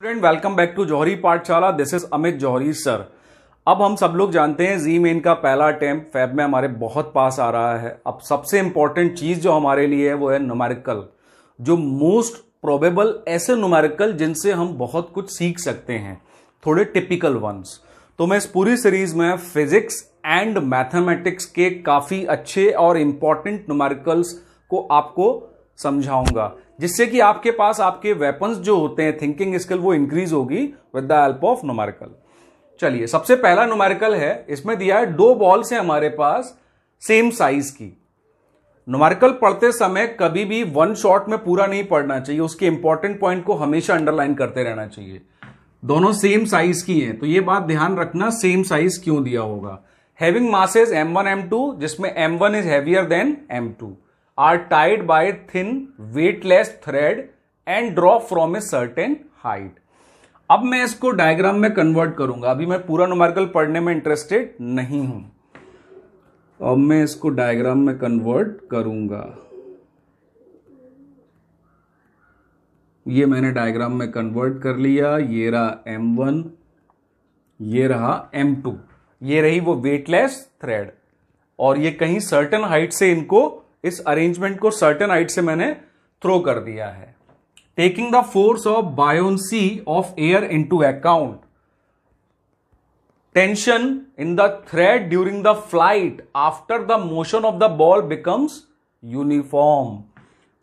Friend, welcome back to Johari Pathshala. This is Amit Johari sir. अब हम सब लोग जानते हैं जी मेन का पहला अटेम्प्ट फैब में हमारे बहुत पास आ रहा है। अब सबसे इंपॉर्टेंट चीज जो हमारे लिए है वो है न्यूमेरिकल, जो मोस्ट प्रोबेबल ऐसे न्यूमेरिकल जिनसे हम बहुत कुछ सीख सकते हैं, थोड़े टिपिकल वंस। तो मैं इस पूरी सीरीज में फिजिक्स एंड मैथमेटिक्स के काफी अच्छे और इंपॉर्टेंट न्यूमेरिकल्स को आपको समझाऊंगा, जिससे कि आपके पास आपके वेपन्स जो होते हैं, थिंकिंग स्किल, वो इंक्रीज होगी with the help of numerical. चलिए, सबसे पहला न्यूमेरिकल है, इसमें दिया है दो बॉल्स हैं हमारे पास सेम साइज की। न्यूमेरिकल पढ़ते समय कभी भी वन शॉट में पूरा नहीं पढ़ना चाहिए, उसके इंपॉर्टेंट पॉइंट को हमेशा अंडरलाइन करते रहना चाहिए। दोनों सेम साइज की हैं, तो ये बात ध्यान रखना सेम साइज क्यों दिया होगा। हैविंग मासेस m1 m2, जिसमें m1 is heavier than m2, are tied by thin weightless thread and drop from a certain height। अब मैं इसको डायग्राम में कन्वर्ट करूंगा। अभी मैं पूरा न्यूमेरिकल पढ़ने में इंटरेस्टेड नहीं हूं, अब मैं इसको डायग्राम में कन्वर्ट करूंगा। ये मैंने डायग्राम में कन्वर्ट कर लिया। ये रहा m1, ये रहा m2, ये रही वो वेटलेस थ्रेड, और ये कहीं सर्टेन हाइट से इनको, इस अरेंजमेंट को सर्टेन हाइट से मैंने थ्रो कर दिया है। Taking the force of buoyancy of air into account, tension in the thread during the flight after the motion of the ball becomes uniform.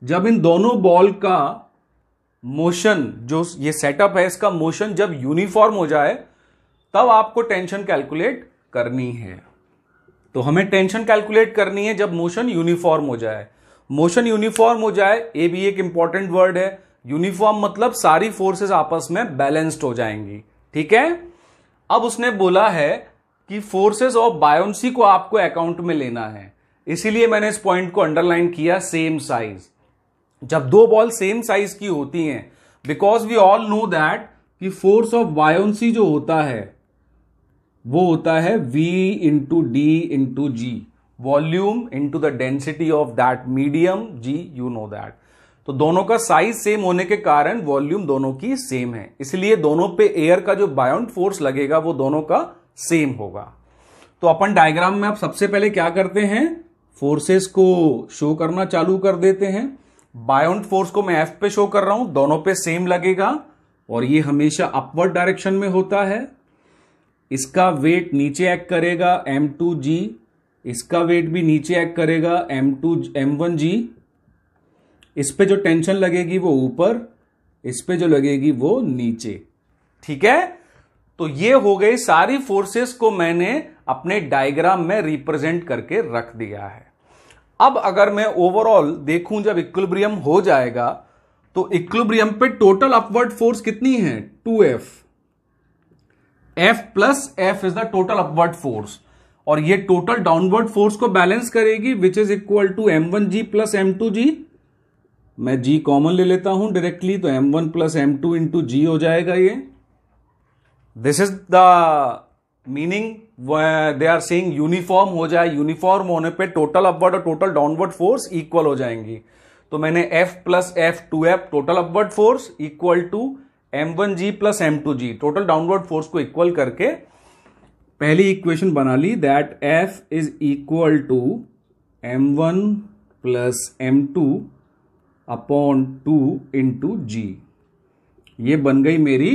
जब इन दोनों बॉल का मोशन, जो ये सेटअप है, इसका मोशन जब यूनिफॉर्म हो जाए तब आपको टेंशन कैलकुलेट करनी है। तो हमें टेंशन कैलकुलेट करनी है जब मोशन यूनिफॉर्म हो जाए। मोशन यूनिफॉर्म हो जाए, ये भी एक इंपॉर्टेंट वर्ड है। यूनिफॉर्म मतलब सारी फोर्सेस आपस में बैलेंस्ड हो जाएंगी, ठीक है। अब उसने बोला है कि फोर्सेस ऑफ बायोन्सी को आपको अकाउंट में लेना है, इसीलिए मैंने इस पॉइंट को अंडरलाइन किया, सेम साइज। जब दो बॉल सेम साइज की होती हैं, because we all know that कि फोर्स ऑफ बायोन्सी जो होता है वो होता है V into D into G, volume into the density of that medium G, you know that. तो दोनों का साइज सेम होने के कारण वॉल्यूम दोनों की सेम है, इसलिए दोनों पे एयर का जो बायोंट फोर्स लगेगा वो दोनों का सेम होगा। तो अपन डायग्राम में अब सबसे पहले क्या करते हैं, फोर्सेस को शो करना चालू कर देते हैं। बायोंट फोर्स को मैं F पे शो कर रहा हूं, दोनों पे सेम लगेगा, और ये हमेशा अपवर्ड डायरेक्शन में होता है। इसका वेट नीचे एक्ट करेगा m2g, इसका वेट भी नीचे एक्ट करेगा m1g। इस पे जो टेंशन लगेगी वो ऊपर, इस पे जो लगेगी वो नीचे, ठीक है। तो ये हो गई सारी फोर्सेस को मैंने अपने डायग्राम में रिप्रेजेंट करके रख दिया है। अब अगर मैं ओवरऑल देखूं, जब इक्विलिब्रियम हो जाएगा तो इक्विलिब्रियम पे टोटल अपवर्ड फोर्स कितनी है, 2F। F plus F is the total upward force, और ये टोटल डाउनवर्ड फोर्स को बैलेंस करेगी, which is equal to m1g plus m2g। मैं g कॉमन ले लेता हूं डायरेक्टली, तो m1 plus m2 into g हो जाएगा ये। This is the meaning, they are saying uniform हो जाए। यूनिफॉर्म होने पे टोटल अपवर्ड और टोटल डाउनवर्ड फोर्स इक्वल हो जाएंगी। तो मैंने F plus F 2F total upward force equal to m1g plus m2g total downward force को इक्वल करके पहली इक्वेशन बना ली, that F is equal to m1 plus m2 upon 2 into g. ये बन गई मेरी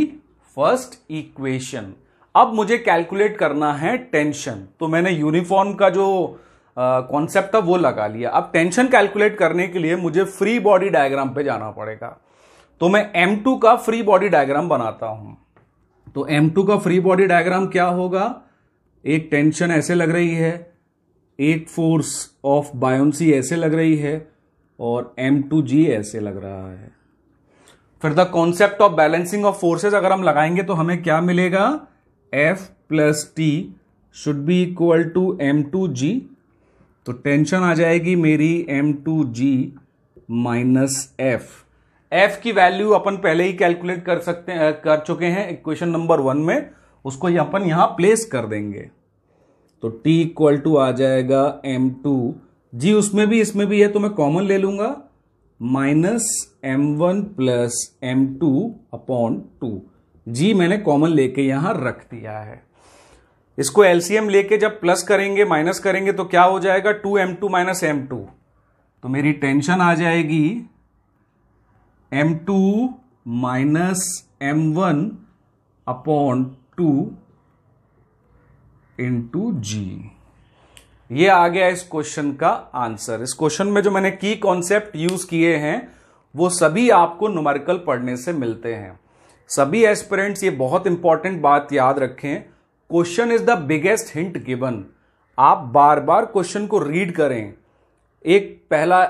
फर्स्ट इक्वेशन। अब मुझे कैलकुलेट करना है टेंशन, तो मैंने यूनिफॉर्म का जो कॉन्सेप्ट था वो लगा लिया। अब टेंशन कैलकुलेट करने के लिए मुझे फ्री बॉडी डायग्राम पे जाना पड़ेगा, तो मैं m2 का फ्री बॉडी डायग्राम बनाता हूं। तो m2 का फ्री बॉडी डायग्राम क्या होगा, एक टेंशन ऐसे लग रही है, एक फोर्स ऑफ बायोन्सी ऐसे लग रही है, और m2g ऐसे लग रहा है। फिर the concept of balancing of forces अगर हम लगाएंगे तो हमें क्या मिलेगा, F plus T should be equal to m2g। तो टेंशन आ जाएगी मेरी m2g माइनस F। F की वैल्यू अपन पहले ही कैलकुलेट कर चुके हैं इक्वेशन नंबर 1 में, उसको अपन यहां प्लेस कर देंगे। तो T इक्वल टू आ जाएगा m2g, उसमें भी इसमें भी है तो मैं कॉमन ले लूंगा, minus m1 plus m2 upon 2। जी मैंने कॉमन लेके यहां रख दिया है। इसको एलसीएम लेके जब प्लस करेंगे माइनस करेंगे तो क्या हो जाएगा, 2m2 माइनस m2, तो मेरी टेंशन आ जाएगी m2 minus m1 upon 2 into g. ये आ गया इस क्वेश्चन का आंसर। इस क्वेश्चन में जो मैंने की कॉन्सेप्ट यूज किए हैं वो सभी आपको न्यूमेरिकल पढ़ने से मिलते हैं। सभी एस्पिरेंट्स ये बहुत इंपॉर्टेंट बात याद रखें, question is the biggest hint given. आप बार बार क्वेश्चन को रीड करें, एक पहला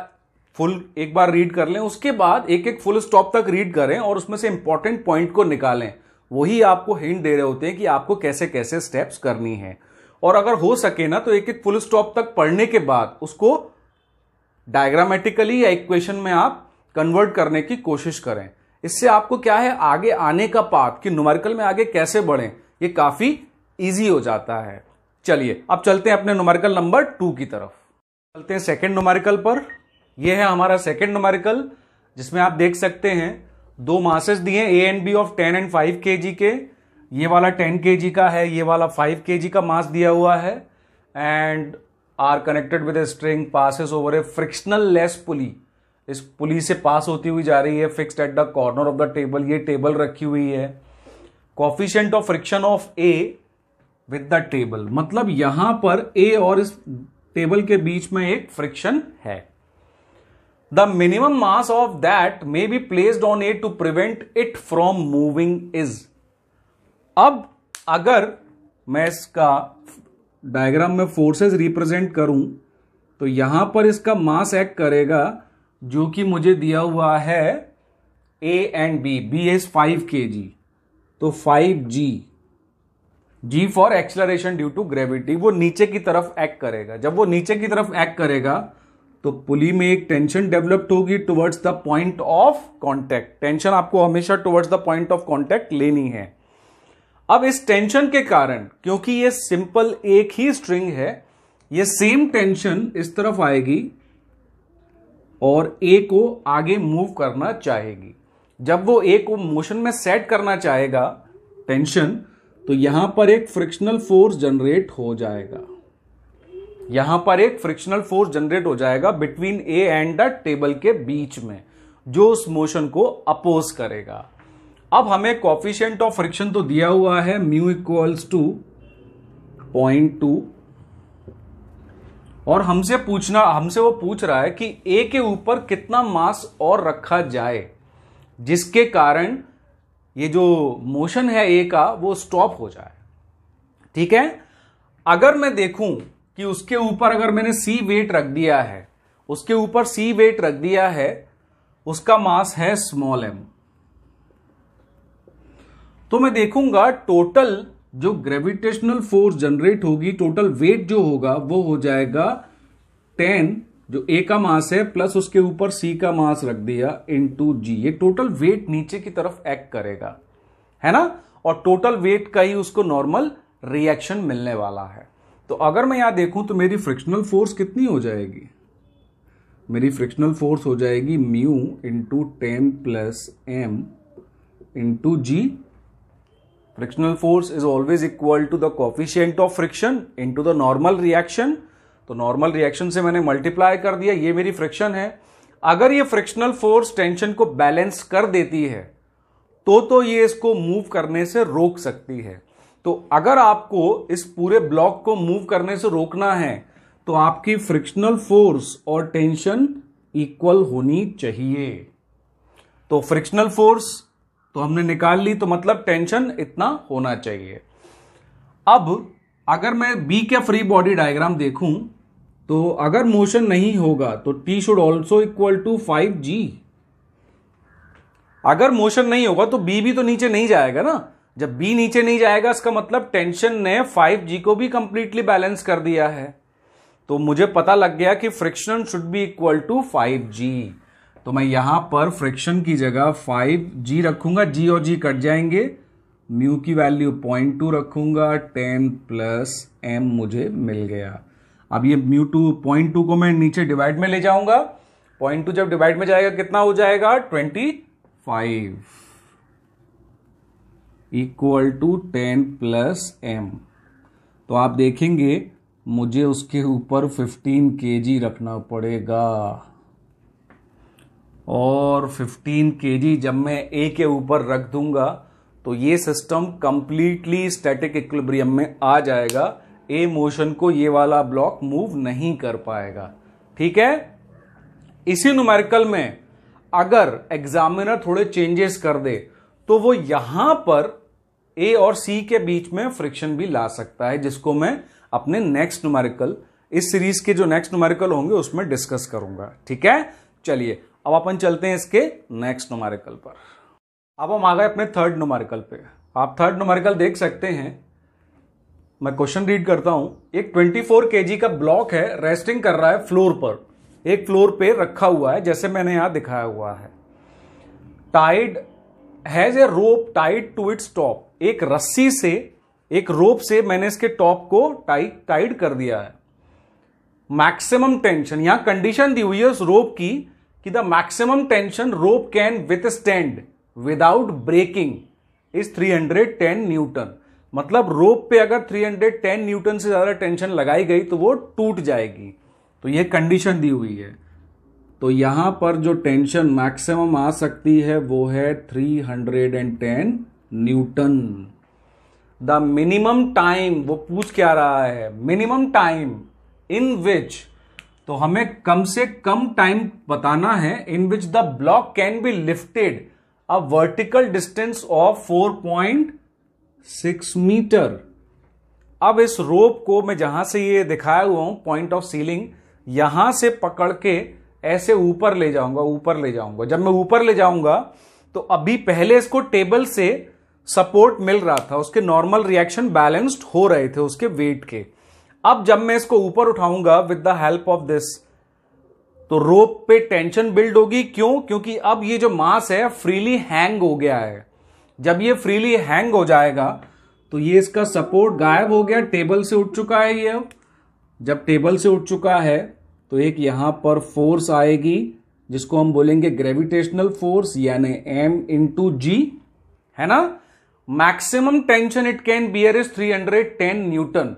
फुल एक बार रीड कर लें, उसके बाद एक एक फुल स्टॉप तक रीड करें और उसमें से इंपॉर्टेंट पॉइंट को निकालें। वही आपको हिंट दे रहे होते हैं कि आपको कैसे कैसे स्टेप्स करनी है। और अगर हो सके ना तो एक एक फुल स्टॉप तक पढ़ने के बाद उसको डायग्रामेटिकली या इक्वेशन में आप कन्वर्ट करने की कोशिश करें। इससे आपको क्या है, आगे आने का पाथ कि न्यूमेरिकल में आगे कैसे बढ़ें, ये काफी इजी हो जाता है। चलिए अब चलते हैं अपने न्यूमेरिकल नंबर 2 की तरफ। चलते हैं सेकंड न्यूमेरिकल पर। यह है हमारा सेकंड न्यूमेरिकल, जिसमें आप देख सकते हैं दो मासेस दिए A and B of 10 and 5 kg के। ये वाला 10 kg का है, ये वाला 5 kg का मास दिया हुआ है। And are connected with a string passes over a frictional less pulley. इस पुली से पास होती हुई जा रही है, fixed at the corner of the table. ये टेबल रखी हुई है। Coefficient of friction of A with the table, मतलब यहां पर ए और इस टेबल के बीच में एक फ्रिक्शन है। The minimum mass of that may be placed on A to prevent it from moving is. अब अगर मैं इसका डायग्राम में फोर्सेस रिप्रेजेंट करूं तो यहां पर इसका मास एक्ट करेगा, जो कि मुझे दिया हुआ है A and B. B is 5 kg, तो 5g, g for acceleration due to gravity. वो नीचे की तरफ एक्ट करेगा। जब वो नीचे की तरफ एक्ट करेगा तो पुली में एक टेंशन डेवलप्ड होगी towards the point of contact. Tension आपको हमेशा towards the point of contact लेनी है। अब इस टेंशन के कारण, क्योंकि ये सिंपल एक ही स्ट्रिंग है, ये सेम टेंशन इस तरफ आएगी और ए को आगे मूव करना चाहेगी। जब वो ए को मोशन में सेट करना चाहेगा टेंशन, तो यहां पर एक फ्रिक्शनल फोर्स जनरेट हो जाएगा। यहां पर एक फ्रिक्शनल फोर्स जनरेट हो जाएगा between A and the table के बीच में, जो उस मोशन को अपोज करेगा। अब हमें कोफिशिएंट ऑफ फ्रिक्शन तो दिया हुआ है म्यू इक्वल्स टू 0.2, और हमसे वो पूछ रहा है कि ए के ऊपर कितना मास और रखा जाए, जिसके कारण ये जो मोशन है ए का वो स्टॉप हो जाए। ठीक है, अगर मैं देखूं कि उसके ऊपर अगर मैंने सी वेट रख दिया है, उसके ऊपर सी वेट रख दिया है, उसका मास है स्मॉल m, तो मैं देखूंगा टोटल जो ग्रेविटेशनल फोर्स जनरेट होगी, टोटल वेट जो होगा वो हो जाएगा 10, जो ए का मास है, प्लस उसके ऊपर सी का मास रख दिया इंटू जी। ये टोटल वेट नीचे की तरफ एक्ट करेगा, है ना, और टोटल वेट का ही उसको नॉर्मल रिएक्शन मिलने वाला है। तो अगर मैं यहां देखूं तो मेरी फ्रिक्शनल फोर्स कितनी हो जाएगी, मेरी फ्रिक्शनल फोर्स हो जाएगी mu into 10 plus m into g. Frictional force is always equal to the coefficient of friction into the normal reaction. तो नॉर्मल रिएक्शन से मैंने मल्टीप्लाई कर दिया, ये मेरी फ्रिक्शन है। अगर ये फ्रिक्शनल फोर्स टेंशन को बैलेंस कर देती है तो ये इसको मूव करने से रोक सकती है। तो अगर आपको इस पूरे ब्लॉक को मूव करने से रोकना है तो आपकी फ्रिक्शनल फोर्स और टेंशन इक्वल होनी चाहिए। तो फ्रिक्शनल फोर्स तो हमने निकाल ली, तो मतलब टेंशन इतना होना चाहिए। अब अगर मैं बी के फ्री बॉडी डायग्राम देखूं तो अगर मोशन नहीं होगा तो T should also equal to 5g। अगर मोशन नहीं होगा तो बी भी तो नीचे नहीं जाएगा ना। जब बी नीचे नहीं जाएगा इसका मतलब टेंशन ने 5g को भी कंप्लीटली बैलेंस कर दिया है। तो मुझे पता लग गया कि friction should be equal to 5g। तो मैं यहां पर फ्रिक्शन की जगह 5g रखूंगा, g और g कट जाएंगे, म्यू की वैल्यू 0.2 रखूंगा, 10 प्लस m मुझे मिल गया। अब ये म्यू 0.2 को मैं नीचे डिवाइड में ले जाऊंगा, 0.2 जब डिवाइड में जाएगा कितना हो जाएगा 25। Equal to 10 plus m। तो आप देखेंगे मुझे उसके ऊपर 15 kg रखना पड़ेगा, और 15 kg जब मैं A के ऊपर रख दूंगा तो ये सिस्टम कंप्लीटली स्टैटिक इक्विलिब्रियम में आ जाएगा। A मोशन को ये वाला ब्लॉक मूव नहीं कर पाएगा। ठीक है। इसी न्यूमेरिकल में अगर एग्जामिनर थोड़े चेंजेस कर दे तो वो यहां पर A और C के बीच में फ्रिक्शन भी ला सकता है, जिसको मैं अपने नेक्स्ट न्यूमेरिकल, इस सीरीज के जो नेक्स्ट न्यूमेरिकल होंगे उसमें डिस्कस करूंगा। ठीक है। चलिए अब अपन चलते हैं इसके नेक्स्ट न्यूमेरिकल पर। अब हम आ गए अपने थर्ड न्यूमेरिकल पे। आप थर्ड न्यूमेरिकल देख सकते हैं। मैं क्वेश्चन रीड करता हूं। एक 24 kg का ब्लॉक है, रेस्टिंग कर रहा है फ्लोर पर, एक फ्लोर पे रखा हुआ है जैसे मैंने यहां दिखाया हुआ है। Tied has a rope tied to its top. एक रस्सी से, एक रोप से मैंने इसके टॉप को टाइड कर दिया है। मैक्सिमम टेंशन, यहां कंडीशन दी हुई है उस रोप की कि the maximum tension rope can withstand without breaking is 310 newton. मतलब रोप पे अगर 310 न्यूटन से ज्यादा टेंशन लगाई गई तो वो टूट जाएगी। तो ये कंडीशन दी हुई है। तो यहां पर जो टेंशन मैक्सिमम आ सकती है वो है 310 न्यूटन। द मिनिमम टाइम, वो पूछ क्या रहा है, मिनिमम टाइम इन विच, तो हमें कम से कम टाइम बताना है in which the block can be lifted a vertical distance of 4.6 metre. अब इस रोप को मैं जहां से ये दिखाया हुआ हूं पॉइंट ऑफ सीलिंग, यहां से पकड़ के ऐसे ऊपर ले जाऊंगा। जब मैं ऊपर ले जाऊंगा तो अभी पहले इसको टेबल से सपोर्ट मिल रहा था, उसके नॉर्मल रिएक्शन बैलेंस्ड हो रहे थे उसके वेट के। अब जब मैं इसको ऊपर उठाऊंगा with the help of this, तो रोप पे टेंशन बिल्ड होगी। क्यों? क्योंकि अब ये जो मास है फ्रीली हैंग हो गया है। जब ये फ्रीली हैंग हो जाएगा तो ये इसका सपोर्ट गायब हो गया, टेबल से उठ चुका है ये। जब टेबल से उठ चुका है तो एक यहां पर फोर्स आएगी जिसको हम बोलेंगे ग्रेविटेशनल फोर्स, यानी m/g, है ना। Maximum tension it can bear is 310 Newton,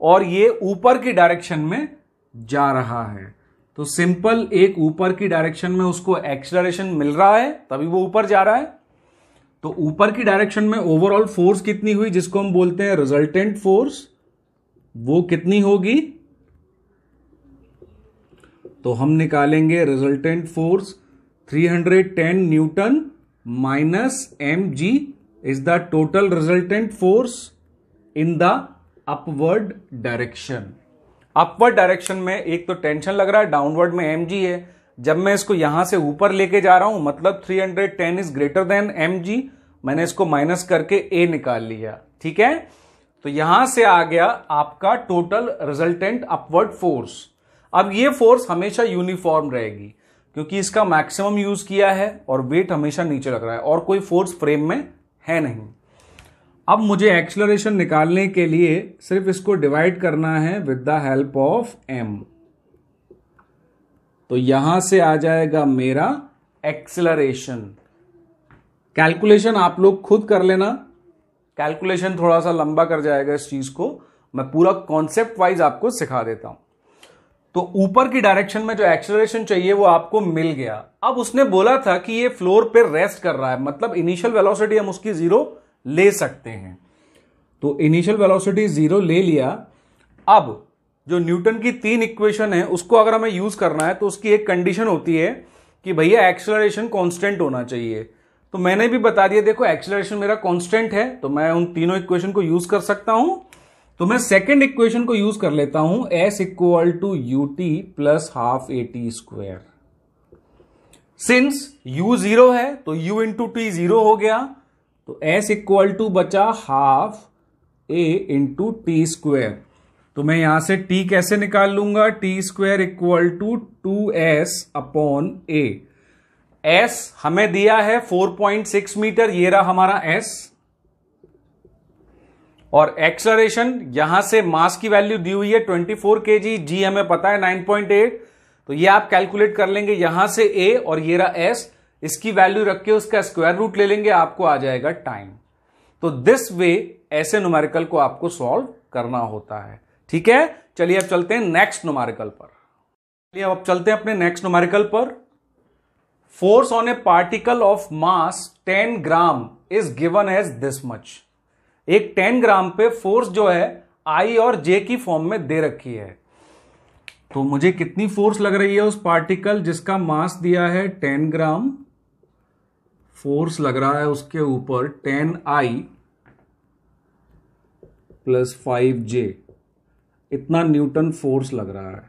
और ये ऊपर की डायरेक्शन में जा रहा है। तो सिंपल, एक ऊपर की डायरेक्शन में उसको एक्सेलरेशन मिल रहा है तभी वो ऊपर जा रहा है। तो ऊपर की डायरेक्शन में ओवरऑल फोर्स कितनी हुई, जिसको हम बोलते हैं रिजल्टेंट फोर्स, वो कितनी होगी? तो हम निकालेंगे resultant force 310 Newton minus mg is the total resultant force in the upward direction. Upward direction में एक तो टेंशन लग रहा है, डाउनवर्ड में mg है। जब मैं इसको यहां से ऊपर लेके जा रहा हूं मतलब 310 इज ग्रेटर देन mg, मैंने इसको माइनस करके a निकाल लिया। ठीक है। तो यहां से आ गया आपका टोटल रिजल्टेंट अपवर्ड फोर्स। अब ये फोर्स हमेशा यूनिफॉर्म रहेगी क्योंकि इसका मैक्सिमम यूज किया है और वेट हमेशा नीचे लग रहा है और कोई फोर्स फ्रेम में है नहीं। अब मुझे एक्सेलरेशन निकालने के लिए सिर्फ इसको डिवाइड करना है with the help of m। तो यहां से आ जाएगा मेरा एक्सेलरेशन। कैलकुलेशन आप लोग खुद कर लेना, कैलकुलेशन थोड़ा सा लंबा कर जाएगा इस चीज को, मैं पूरा कॉन्सेप्ट वाइज आपको सिखा देता हूं। तो ऊपर की डायरेक्शन में जो एक्सेलरेशन चाहिए वो आपको मिल गया। अब उसने बोला था कि ये फ्लोर पे रेस्ट कर रहा है, मतलब इनिशियल वेलोसिटी हम उसकी 0 ले सकते हैं। तो इनिशियल वेलोसिटी 0 ले लिया। अब जो न्यूटन की 3 इक्वेशन है उसको अगर हमें यूज करना है तो उसकी एक कंडीशन होती है कि भैया एक्सेलरेशन कांस्टेंट होना चाहिए। तो मैंने भी बता दिया, देखो एक्सेलरेशन मेरा कांस्टेंट है तो मैं उन तीनों इक्वेशन को यूज कर सकता हूं। तो मैं सेकेंड इक्वेशन को यूज कर लेता हूं, s equal to ut plus half at square. Since u 0 है तो u इंटू टी 0 हो गया, तो s इक्वल टू बचा half a into T square. तो मैं यहां से t कैसे निकाल लूंगा, T square equal to 2s upon a। s हमें दिया है 4.6 मीटर, ये रहा हमारा s, और एक्सेलरेशन यहां से मास की वैल्यू दी हुई है 24 kg, g हमें पता है 9.8, तो ये आप कैलकुलेट कर लेंगे यहां से a और ये रहा s, इसकी वैल्यू रख के उसका स्क्वायर रूट ले लेंगे, आपको आ जाएगा टाइम। तो दिस वे ऐसे न्यूमेरिकल को आपको सॉल्व करना होता है। ठीक है, चलिए अब चलते हैं नेक्स्ट न्यूमेरिकल पर। चलिए अब चलते हैं अपने नेक्स्ट न्यूमेरिकल पर। Force on a particle of mass 10 gram is given as this much. एक 10 ग्राम पे फोर्स जो है आई और जे की फॉर्म में दे रखी है। तो मुझे कितनी फोर्स लग रही है उस पार्टिकल जिसका मास दिया है 10 ग्राम, फोर्स लग रहा है उसके ऊपर 10I प्लस 5J, इतना न्यूटन फोर्स लग रहा है।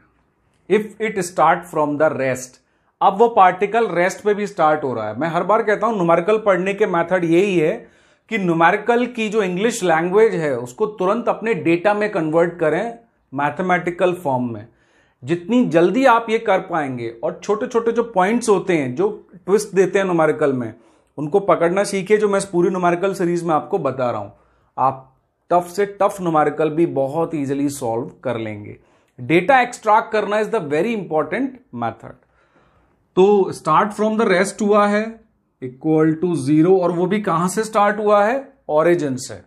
If it start from the rest, अब वो पार्टिकल रेस्ट पे भी स्टार्ट हो रहा है। मैं हर बार कहता हूं न्यूमेरिकल पढ़ने के मेथड यही है कि न्यूमेरिकल की जो इंग्लिश लैंग्वेज है उसको तुरंत अपने डेटा में कन्वर्ट करें मैथमेटिकल फॉर्म में। जितनी जल्दी आप ये कर पाएंगे, और छोटे छोटे जो पॉइंट्स होते हैं जो ट्विस्ट देते हैं न्यूमेरिकल में, उनको पकड़ना सीखिए, जो मैं इस पूरी न्यूमेरिकल सीरीज में आपको बता रहा हूं। आप टफ से टफ न्यूमेरिकल भी बहुत इजीली सॉल्व कर लेंगे। डेटा एक्सट्रैक्ट करना is the very important method. तो स्टार्ट फ्रॉम द रेस्ट हुआ है इक्वल टू 0, और वो भी कहां से स्टार्ट हुआ है? ओरिजिन से।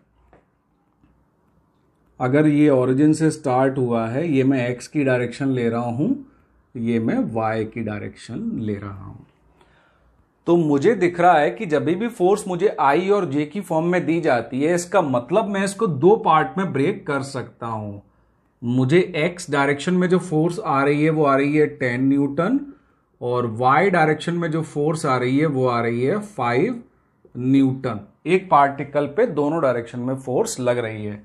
अगर ये ओरिजिन से स्टार्ट हुआ है, ये मैं x की डायरेक्शन ले रहा हूं, ये मैं y की डायरेक्शन ले रहा हूं, तो मुझे दिख रहा है कि जब भी फोर्स मुझे I और J की फॉर्म में दी जाती है, इसका मतलब मैं इसको दो पार्ट में ब्रेक कर सकता हूं। मुझे x डायरेक्शन में जो फोर्स आ रही है वो आ रही है 10 न्यूटन, और y डायरेक्शन में जो फोर्स आ रही है वो आ रही है 5 न्यूटन। एक पार्टिकल पे दोनों डायरेक्शन में फोर्स लग रही है।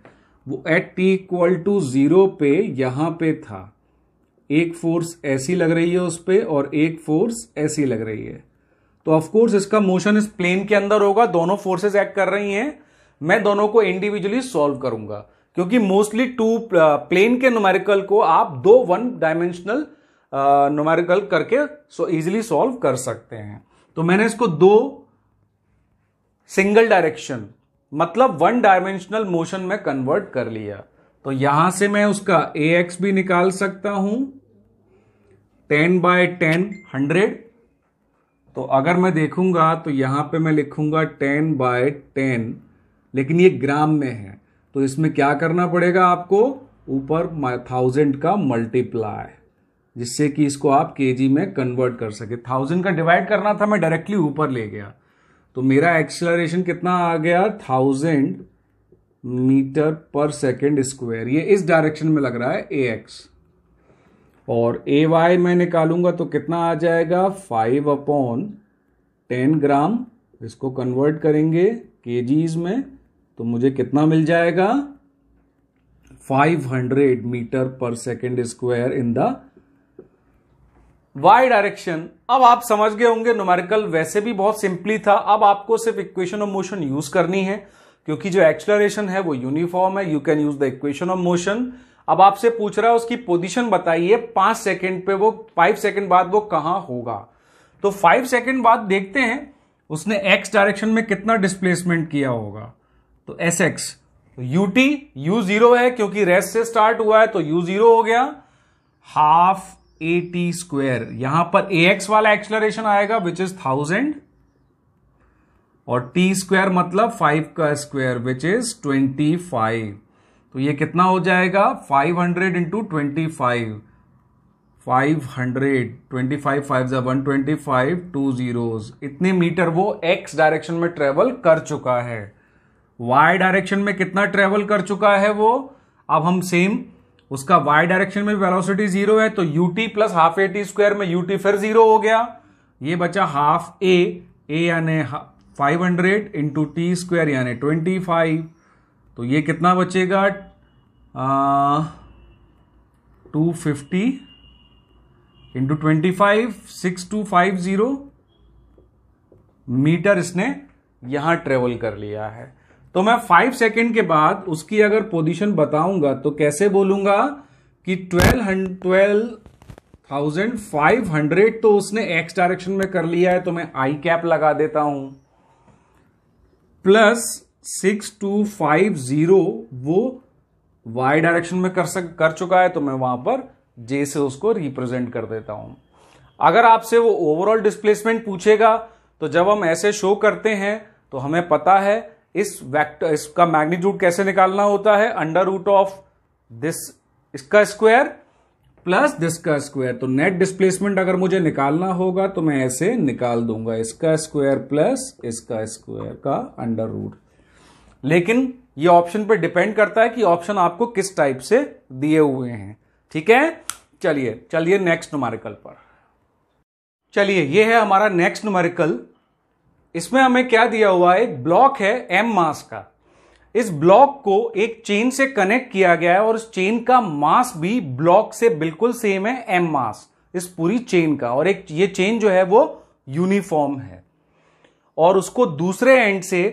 वो एट t इक्वल टू 0 पे यहां पे था, एक फोर्स ऐसी लग रही है उस पे और एक फोर्स ऐसी लग रही है। तो ऑफ कोर्स इसका मोशन इस प्लेन के अंदर होगा, दोनों फोर्सेस एक्ट कर रही हैं। मैं दोनों को इंडिविजुअली सॉल्व करूंगा, क्योंकि मोस्टली टू प्लेन के न्यूमेरिकल को आप दो वन डायमेंशनल न्यूमेरिकल करके इजीली सॉल्व कर सकते हैं। तो मैंने इसको दो सिंगल डायरेक्शन मतलब वन डायमेंशनल मोशन में कन्वर्ट कर लिया। तो यहां से मैं उसका ax भी निकाल सकता हूं, 10/10 100। तो अगर मैं देखूंगा तो यहां पे मैं लिखूंगा 10/10, लेकिन ये ग्राम में है, तो इसमें क्या करना पड़ेगा आपको? ऊपर 1000 का मल्टीप्लाई, जिससे कि इसको आप केजी में कन्वर्ट कर सके। 1000 का डिवाइड करना था, मैं डायरेक्टली ऊपर ले गया, तो मेरा एक्सेलरेशन कितना आ गया? 1000 मीटर पर सेकेंड स्क्वायर। ये इस डायरेक्शन में लग रहा है ax, और ay मैं निकालूंगा तो कितना आ जाएगा? 5/10 ग्राम। इसको कन्वर्ट करेंगे केजीज में तो मुझे कितना मिल जाएगा? 500 मीटर पर second square in the y direction. अब आप समझ गए होंगे न्यूमेरिकल वैसे भी बहुत सिंपली था। अब आपको सिर्फ इक्वेशन ऑफ मोशन यूज करनी है, क्योंकि जो एक्सेलरेशन है वो यूनिफॉर्म है। You can use the equation of motion. अब आपसे पूछ रहा है उसकी पोजीशन बताइए 5 सेकंड पे, वो 5 सेकंड बाद वो कहां होगा। तो 5 सेकंड बाद देखते हैं उसने x डायरेक्शन में कितना डिस्प्लेसमेंट किया होगा। तो sx, ut u0 है क्योंकि रेस्ट से स्टार्ट हुआ है, तो u0 हो गया हाफ at स्क्वायर। यहां पर ax वाला एक्सेलरेशन आएगा विच इज 1000, और t स्क्वायर मतलब 5 का स्क्वायर विच इज 25। तो ये कितना हो जाएगा? 500 इंटू 25, 500, 25 5 125, 2 zeros, इतने मीटर वो x डायरेक्शन में ट्रेवल कर चुका है। y डायरेक्शन में कितना ट्रेवल कर चुका है वो? अब हम सेम उसका y डायरेक्शन में वेलोसिटी 0 है, तो ut plus half at square में ut फिर 0 हो गया। ये बचा हाफ a यानी 500 इंटू टी स्क्वायर यानी 25। तो ये कितना बचेगा? 250 इंटू 25, 6250 मीटर इसने यहां ट्रेवल कर लिया है। तो मैं 5 सेकंड के बाद उसकी अगर पोजीशन बताऊंगा तो कैसे बोलूंगा कि 12,500 तो उसने x डायरेक्शन में कर लिया है, तो मैं आई कैप लगा देता हूं, प्लस 6250 वो y डायरेक्शन में कर चुका है, तो मैं वहां पर j से उसको रिप्रेजेंट कर देता हूं। अगर आपसे वो ओवरऑल डिस्प्लेसमेंट पूछेगा तो जब हम ऐसे शो करते हैं तो हमें पता है इस वेक्टर, इसका मैग्नीट्यूड कैसे निकालना होता है, अंडर रूट ऑफ दिस इसका स्क्वायर प्लस दिस का स्क्वायर। तो नेट डिस्प्लेसमेंट अगर मुझे निकालना होगा तो मैं ऐसे निकाल दूंगा, इसका स्क्वायर प्लस इसका स्क्वायर का अंडर रूट। लेकिन ये ऑप्शन पे डिपेंड करता है कि ऑप्शन आपको किस टाइप से दिए हुए हैं। ठीक है, चलिए नेक्स्ट न्यूमेरिकल पर। चलिए, ये है हमारा नेक्स्ट न्यूमेरिकल। इसमें हमें क्या दिया हुआ है, एक ब्लॉक है m मास का। इस ब्लॉक को एक चेन से कनेक्ट किया गया है और इस चेन का मास भी ब्लॉक से बिल्कुल सेम है, m मास इस पूरी चेन का। और एक ये चेन जो है वो यूनिफॉर्म है और उसको दूसरे एंड से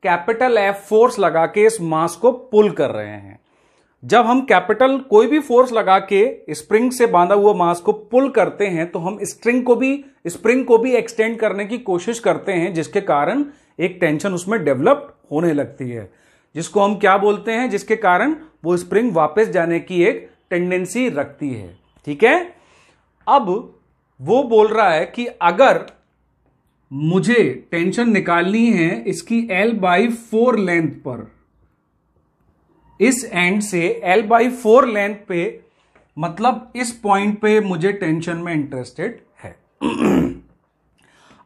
कैपिटल F फोर्स लगा के इस मास को पुल कर रहे हैं। जब हम कैपिटल कोई भी फोर्स लगा के स्प्रिंग से बांधा हुआ मास को पुल करते हैं तो हम स्प्रिंग को भी एक्सटेंड करने की कोशिश करते हैं, जिसके कारण एक टेंशन उसमें डेवलप होने लगती है, जिसको हम क्या बोलते हैं, जिसके कारण वो स्प्रिंग वापस जाने की एक टेंडेंसी रखती है। ठीक है, अब वो बोल रहा है कि अगर मुझे टेंशन निकालनी है इसकी L/4 लेंथ पर, इस एंड से L/4 लेंथ पे, मतलब इस पॉइंट पे मुझे टेंशन में इंटरेस्टेड है।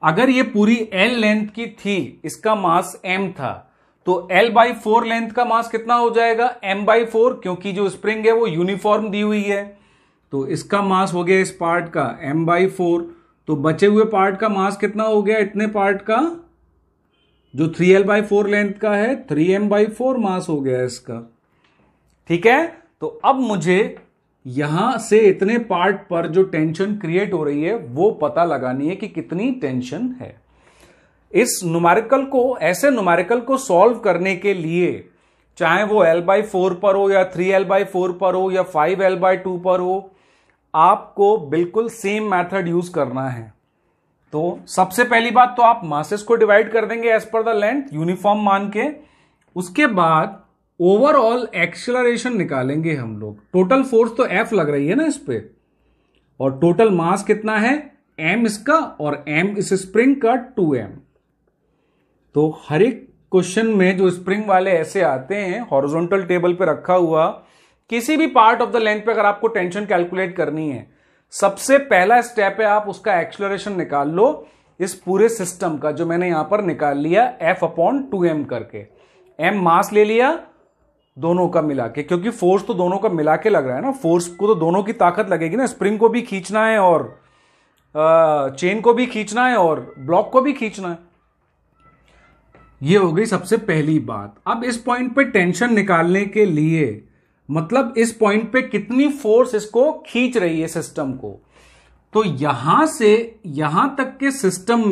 अगर ये पूरी L लेंथ की थी, इसका मास m था, तो L/4 लेंथ का मास कितना हो जाएगा, m/4, क्योंकि जो स्प्रिंग है वो यूनिफॉर्म दी हुई है। तो इसका मास हो गया इस पार्ट का m/4, तो बचे हुए पार्ट का मास कितना हो गया, इतने पार्ट का जो 3L/4 लेंथ का है 3m/4 मास हो गया इसका। ठीक है, तो अब मुझे यहां से इतने पार्ट पर जो टेंशन क्रिएट हो रही है वो पता लगानी है कि कितनी टेंशन है। इस न्यूमेरिकल को, ऐसे न्यूमेरिकल को सॉल्व करने के लिए, चाहे वो L/4 पर हो या 3L/4 पर हो या 5L/2 पर हो, आपको बिल्कुल सेम मेथड यूज करना है। तो सबसे पहली बात तो आप मासेस को डिवाइड कर देंगे as per the length, uniform मान के। उसके बाद ओवरऑल एक्सेलरेशन निकालेंगे हम लोग। टोटल फोर्स तो F लग रही है ना इस पे, और टोटल मास कितना है m इसका, और m इस स्प्रिंग का 2m। तो हर एक क्वेश्चन में जो स्प्रिंग वाले ऐसे आते हैं हॉरिजॉन्टल टेबल पे रखा हुआ, किसी भी पार्ट ऑफ द लेंथ पे अगर आपको टेंशन कैलकुलेट करनी है, सबसे पहला स्टेप है आप उसका एक्सेलरेशन निकाल लो इस पूरे सिस्टम का, जो मैंने यहां पर निकाल लिया F/2m करके। m मास ले लिया दोनों का मिला के, क्योंकि फोर्स तो दोनों का मिला के लग रहा है ना, फोर्स को तो दोनों की ताकत लगेगी ना, स्प्रिंग को भी खींचना है और चेन को भी खींचना है और ब्लॉक को भी खींचना है। ये हो गई सबसे पहली बात। अब इस पॉइंट पे टेंशन निकालने के लिए, मतलब इस पॉइंट पे कितनी फोर्स इसको खींच रही है सिस्टम को, तो यहां से यहां तक के सिस्टम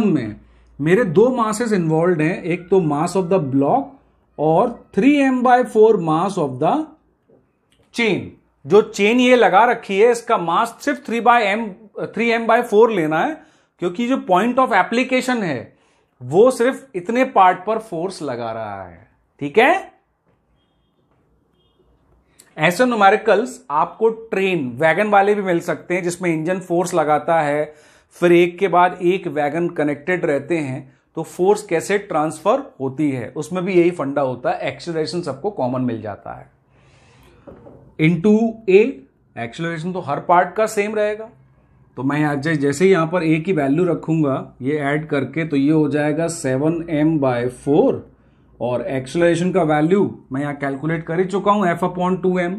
में मेरे दो मासेस इन्वॉल्व हैं, एक तो मास ऑफ द ब्लॉक और 3m/4 mass of the chain. जो चेन ये लगा रखी है इसका मास सिर्फ 3m/4 लेना है, क्योंकि जो पॉइंट ऑफ एप्लीकेशन है वो सिर्फ इतने पार्ट पर फोर्स लगा रहा है। ठीक है, ऐसे न्यूमेरिकल्स आपको ट्रेन वैगन वाले भी मिल सकते हैं, जिसमें इंजन फोर्स लगाता है, फिर एक के बाद एक वैगन कनेक्टेड रहते हैं, तो फोर्स कैसे ट्रांसफर होती है, उसमें भी यही फंडा होता है। एक्सेलरेशन सबको कॉमन मिल जाता है इनटू ए, एक्सेलरेशन तो हर पार्ट का सेम रहेगा। तो मैं आज जैसे ही यहां पर ए की वैल्यू रखूंगा ये ऐड करके, तो ये हो जाएगा 7m/4, और एक्सेलरेशन का वैल्यू मैं यहां कैलकुलेट कर ही चुका हूं F/2m,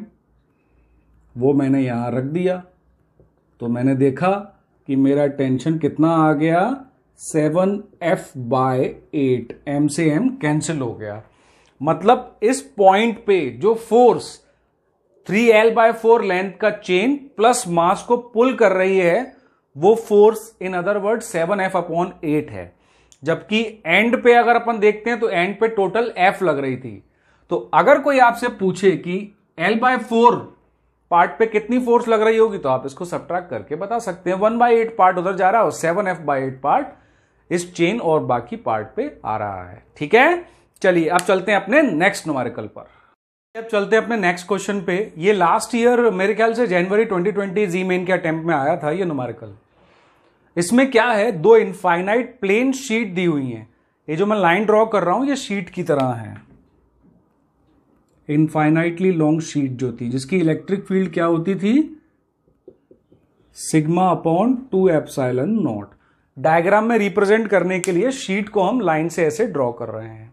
वो मैंने यहां रख दिया। तो मैंने देखा कि मेरा टेंशन कितना आ गया, 7F/8, m से m कैंसिल हो गया। मतलब इस पॉइंट पे जो फोर्स 3L/4 लेंथ का चेन प्लस मास को पुल कर रही है, वो force in other word 7F/8 है। जबकि एंड पे अगर अपन देखते हैं तो एंड पे टोटल F लग रही थी। तो अगर कोई आपसे पूछे कि L/4 पार्ट पे कितनी फोर्स लग रही होगी, तो आप इसको सब्ट्रैक्ट करके बता सकते हैं। 1/8 पार्ट उधर जा रहा है और 7F/8 पार्ट इस चेन और बाकी पार्ट पे आ रहा है। ठीक है, चलिए अब चलते हैं अपने नेक्स्ट न्यूमेरिकल पर। अब चलते हैं अपने नेक्स्ट क्वेश्चन पे। ये लास्ट ईयर मेरे ख्याल से जनवरी 2020 जी मेन के अटेम्प्ट में आया था ये न्यूमेरिकल। इसमें क्या है, दो इनफाइनाइट प्लेन शीट दी हुई हैं, ये जो मैं लाइन ड्रॉ कर रहा हूं ये शीट की तरह है, इनफाइनाइटली लॉन्ग शीट जो थी, जिसकी इलेक्ट्रिक फील्ड क्या होती थी, sigma upon 2 epsilon not. Diagram में रिप्रेजेंट करने के लिए शीट को हम लाइन से ऐसे ड्रॉ कर रहे हैं।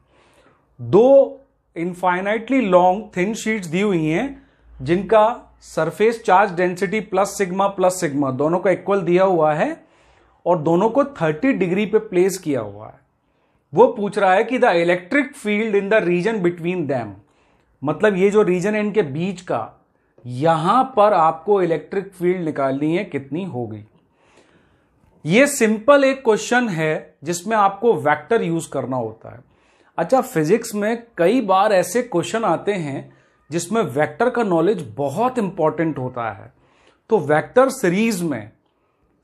दो इनफाइनाइटली लॉन्ग थिन शीट्स दी हुई हैं जिनका surface charge density plus sigma दोनों का इक्वल दिया हुआ है और दोनों को 30 डिग्री पे प्लेस किया हुआ है। वो पूछ रहा है कि the electric field in the region between them, मतलब ये जो रीजन है इनके बीच का, यहां पर आपको इलेक्ट्रिक फील्ड निकालनी है, कितनी होगी। ये सिंपल एक क्वेश्चन है जिसमें आपको वेक्टर यूज करना होता है। अच्छा, फिजिक्स में कई बार ऐसे क्वेश्चन आते हैं जिसमें वेक्टर का नॉलेज बहुत इंपॉर्टेंट होता है। तो वेक्टर सीरीज में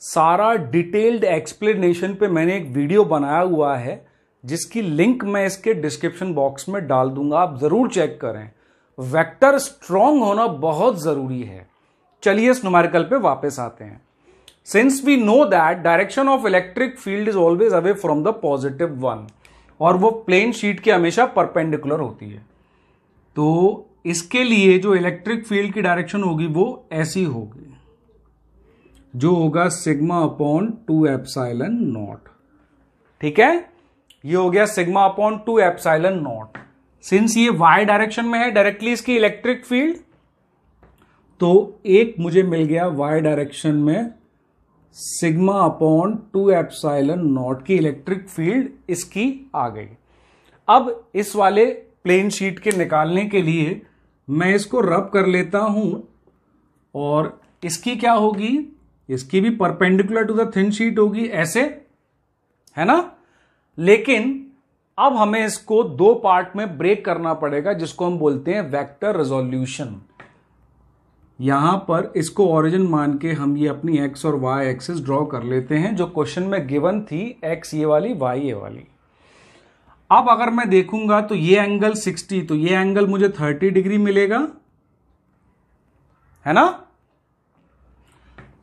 सारा डिटेल्ड एक्सप्लेनेशन पे मैंने एक वीडियो बनाया हुआ है जिसकी लिंक मैं इसके डिस्क्रिप्शन बॉक्स में डाल दूंगा, आप जरूर चेक करें। वेक्टर स्ट्रांग होना बहुत जरूरी है। चलिए इस न्यूमेरिकल पे वापस आते हैं। Since we know that direction of electric field is always away from the positive one, और वो प्लेन शीट के हमेशा परपेंडिकुलर होती है, तो इसके लिए जो इलेक्ट्रिक फील्ड की डायरेक्शन होगी वो ऐसी होगी, जो होगा सिग्मा अपॉन 2 एप्सिलॉन नॉट। ठीक है, ये हो गया sigma upon 2 epsilon not. Since ये वाई डायरेक्शन में है डायरेक्टली इसकी इलेक्ट्रिक फील्ड, तो एक मुझे मिल गया वाई डायरेक्शन में सिग्मा अपॉन 2 एप्सिलॉन नॉट की इलेक्ट्रिक फील्ड इसकी आ गई। अब इस वाले प्लेन शीट के निकालने के लिए मैं इसको रब कर लेता हूं, और इसकी क्या होगी, इसकी भी perpendicular to the thin sheet होगी, ऐसे है ना। लेकिन अब हमें इसको दो पार्ट में ब्रेक करना पड़ेगा जिसको हम बोलते हैं वेक्टर रेजोल्यूशन। यहां पर इसको ओरिजिन मान के हम ये अपनी एक्स और वाई एक्सिस ड्रॉ कर लेते हैं, जो क्वेश्चन में गिवन थी, एक्स ये वाली वाई ये वाली। अब अगर मैं देखूंगा तो ये एंगल 60, तो ये एंगल मुझे 30 डिग्री मिलेगा, है ना।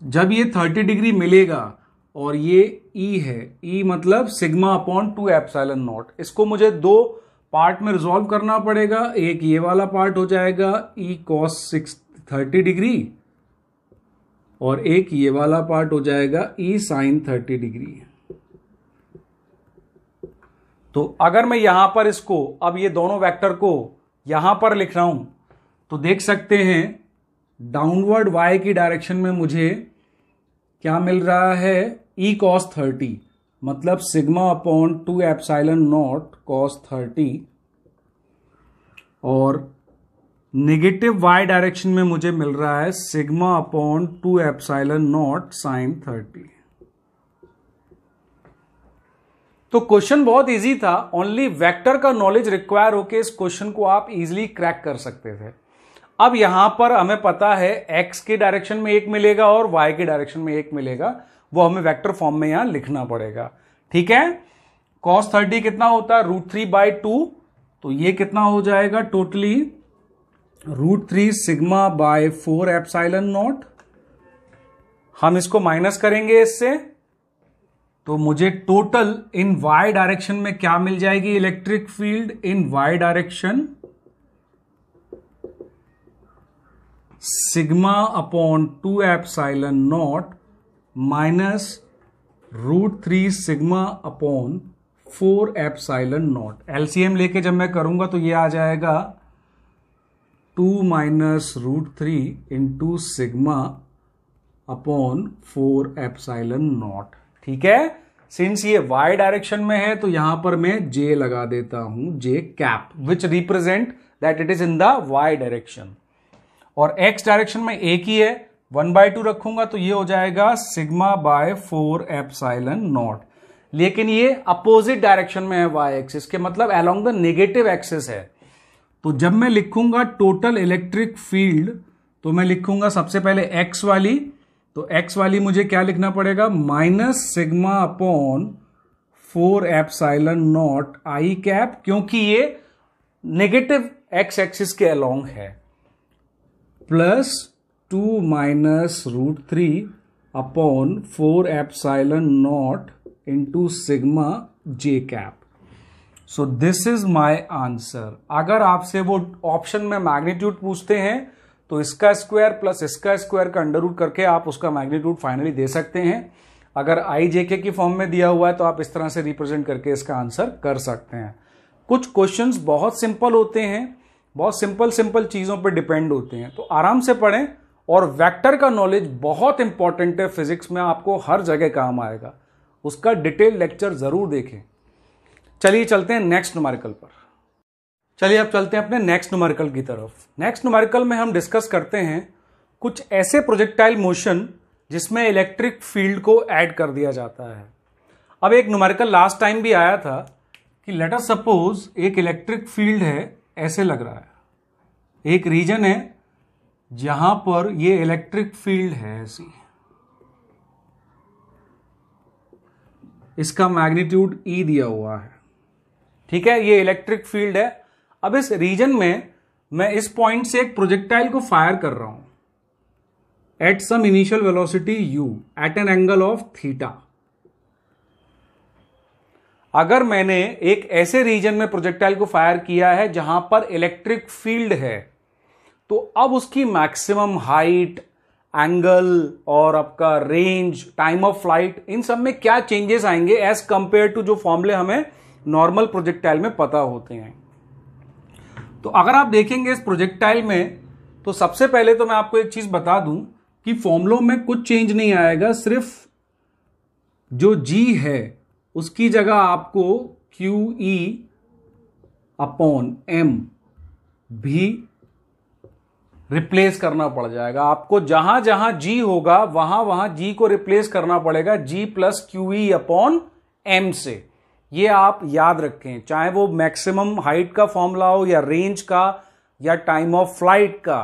जब ये 30 डिग्री मिलेगा और ये E है, E मतलब सिग्मा अपॉन 2 एप्सिलॉन नॉट, इसको मुझे दो पार्ट में रिजॉल्व करना पड़ेगा। एक ये वाला पार्ट हो जाएगा E cos 30 डिग्री, और एक ये वाला पार्ट हो जाएगा E sin 30 डिग्री। तो अगर मैं यहां पर इसको, अब ये दोनों वेक्टर को यहां पर लिख रहा हूं, तो देख सकते हैं डाउनवर्ड y की डायरेक्शन में मुझे क्या मिल रहा है, E cos 30, मतलब sigma upon 2 epsilon not cos 30, और नेगेटिव y डायरेक्शन में मुझे मिल रहा है sigma upon 2 epsilon not sin 30। तो क्वेश्चन बहुत इजी था, ओनली वेक्टर का नॉलेज रिक्वायर होके इस क्वेश्चन को आप इजीली क्रैक कर सकते थे। अब यहां पर हमें पता है x के डायरेक्शन में एक मिलेगा और y के डायरेक्शन में एक मिलेगा, वो हमें वेक्टर फॉर्म में यहां लिखना पड़ेगा। ठीक है, cos 30 कितना होता है, √3/2, तो ये कितना हो जाएगा totally √3 sigma bye 4 epsilon not. हम इसको माइनस करेंगे इससे, तो मुझे टोटल इन y डायरेक्शन में क्या मिल जाएगी, electric field in y direction sigma upon 2 epsilon not minus √3 sigma upon 4 epsilon not. LCM लेके जब मैं करूंगा तो ये आ जाएगा 2 minus √3 into sigma upon 4 epsilon not. ठीक है, सिंस ये y डायरेक्शन में है तो यहां पर मैं j लगा देता हूं, j cap, which represent that it is in the y direction, और x डायरेक्शन में एक ही है, 1/2 रखूंगा तो ये हो जाएगा सिग्मा बाय 4 एप्सिलॉन नॉट। लेकिन ये अपोजिट डायरेक्शन में है y एक्सिस के, मतलब अलोंग द नेगेटिव एक्सिस है। तो जब मैं लिखूंगा टोटल इलेक्ट्रिक फील्ड, तो मैं लिखूंगा सबसे पहले x वाली, तो x वाली मुझे क्या लिखना पड़ेगा, minus sigma upon 4 epsilon not I cap, क्योंकि ये नेगेटिव x एक्सिस के अलोंग है, plus 2 minus √3 upon 4 epsilon not into sigma j cap. So this is my answer. अगर आपसे वो ऑप्शन में मैग्नीट्यूड पूछते हैं तो इसका स्क्वायर प्लस इसका स्क्वायर का अंडर रूट करके आप उसका मैग्नीट्यूड फाइनली दे सकते हैं। अगर आई जे के की फॉर्म में दिया हुआ है तो आप इस तरह से रिप्रेजेंट करके इसका आंसर कर सकते हैं। कुछ क्वेश्चंस बहुत सिंपल होते हैं, बहुत सिंपल चीजों पर डिपेंड होते हैं, तो आराम से पढ़ें। और वेक्टर का नॉलेज बहुत इंपॉर्टेंट है, फिजिक्स में आपको हर जगह काम आएगा, उसका डिटेल लेक्चर जरूर देखें। चलिए चलते हैं नेक्स्ट न्यूमेरिकल पर। चलिए अब चलते हैं अपने नेक्स्ट न्यूमेरिकल की तरफ। नेक्स्ट न्यूमेरिकल में हम डिस्कस करते हैं कुछ ऐसे प्रोजेक्टाइल मोशन जिसमें इलेक्ट्रिक फील्ड को ऐड कर दिया जाता है। अब एक न्यूमेरिकल लास्ट टाइम भी आया था कि लेट अस सपोज एक इलेक्ट्रिक फील्ड है, ऐसे लग रहा है, एक रीजन है जहां पर ये इलेक्ट्रिक फील्ड है ऐसी, इसका मैग्नीट्यूड ई दिया हुआ है, ठीक है, ये इलेक्ट्रिक फील्ड है। अब इस रीजन में मैं इस पॉइंट से एक प्रोजेक्टाइल को फायर कर रहा हूं at some initial velocity u at an angle of theta. अगर मैंने एक ऐसे रीजन में प्रोजेक्टाइल को फायर किया है जहां पर इलेक्ट्रिक फील्ड है, तो अब उसकी मैक्सिमम हाइट, एंगल और आपका रेंज, टाइम ऑफ फ्लाइट, इन सब में क्या चेंजेस आएंगे एज कंपेयर टू जो फॉर्मूले हमें नॉर्मल प्रोजेक्टाइल में पता होते हैं। तो अगर आप देखेंगे इस प्रोजेक्टाइल में, तो सबसे पहले तो मैं आपको एक चीज बता दूं कि फॉर्मूलों में कुछ चेंज नहीं आएगा, सिर्फ जो g है उसकी जगह आपको QE अपॉन m भी रिप्लेस करना पड़ जाएगा। आपको जहां जहां g होगा वहां वहां g को रिप्लेस करना पड़ेगा g plus QE upon m से। ये आप याद रखें, चाहे वो मैक्सिमम हाइट का फॉर्मूला हो या रेंज का या टाइम ऑफ फ्लाइट का,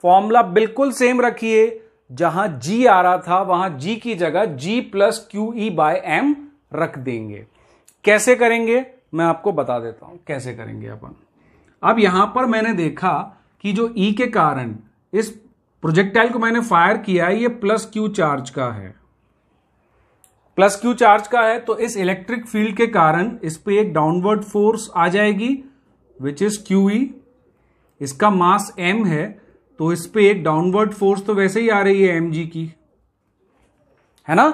फॉर्मूला बिल्कुल सेम रखिए। जहां g आ रहा था वहां g की जगह g plus QE by m रख देंगे। कैसे करेंगे मैं आपको बता देता हूं कैसे करेंगे अपन। अब यहां पर मैंने देखा कि जो E के कारण इस प्रोजेक्टाइल को मैंने फायर किया है, ये प्लस Q चार्ज का है, प्लस Q चार्ज का है, तो इस इलेक्ट्रिक फील्ड के कारण इस पे एक डाउनवर्ड फोर्स आ जाएगी विच इज QE। इसका मास m है, तो इस पे एक डाउनवर्ड फोर्स तो वैसे ही आ रही है mg की, है ना।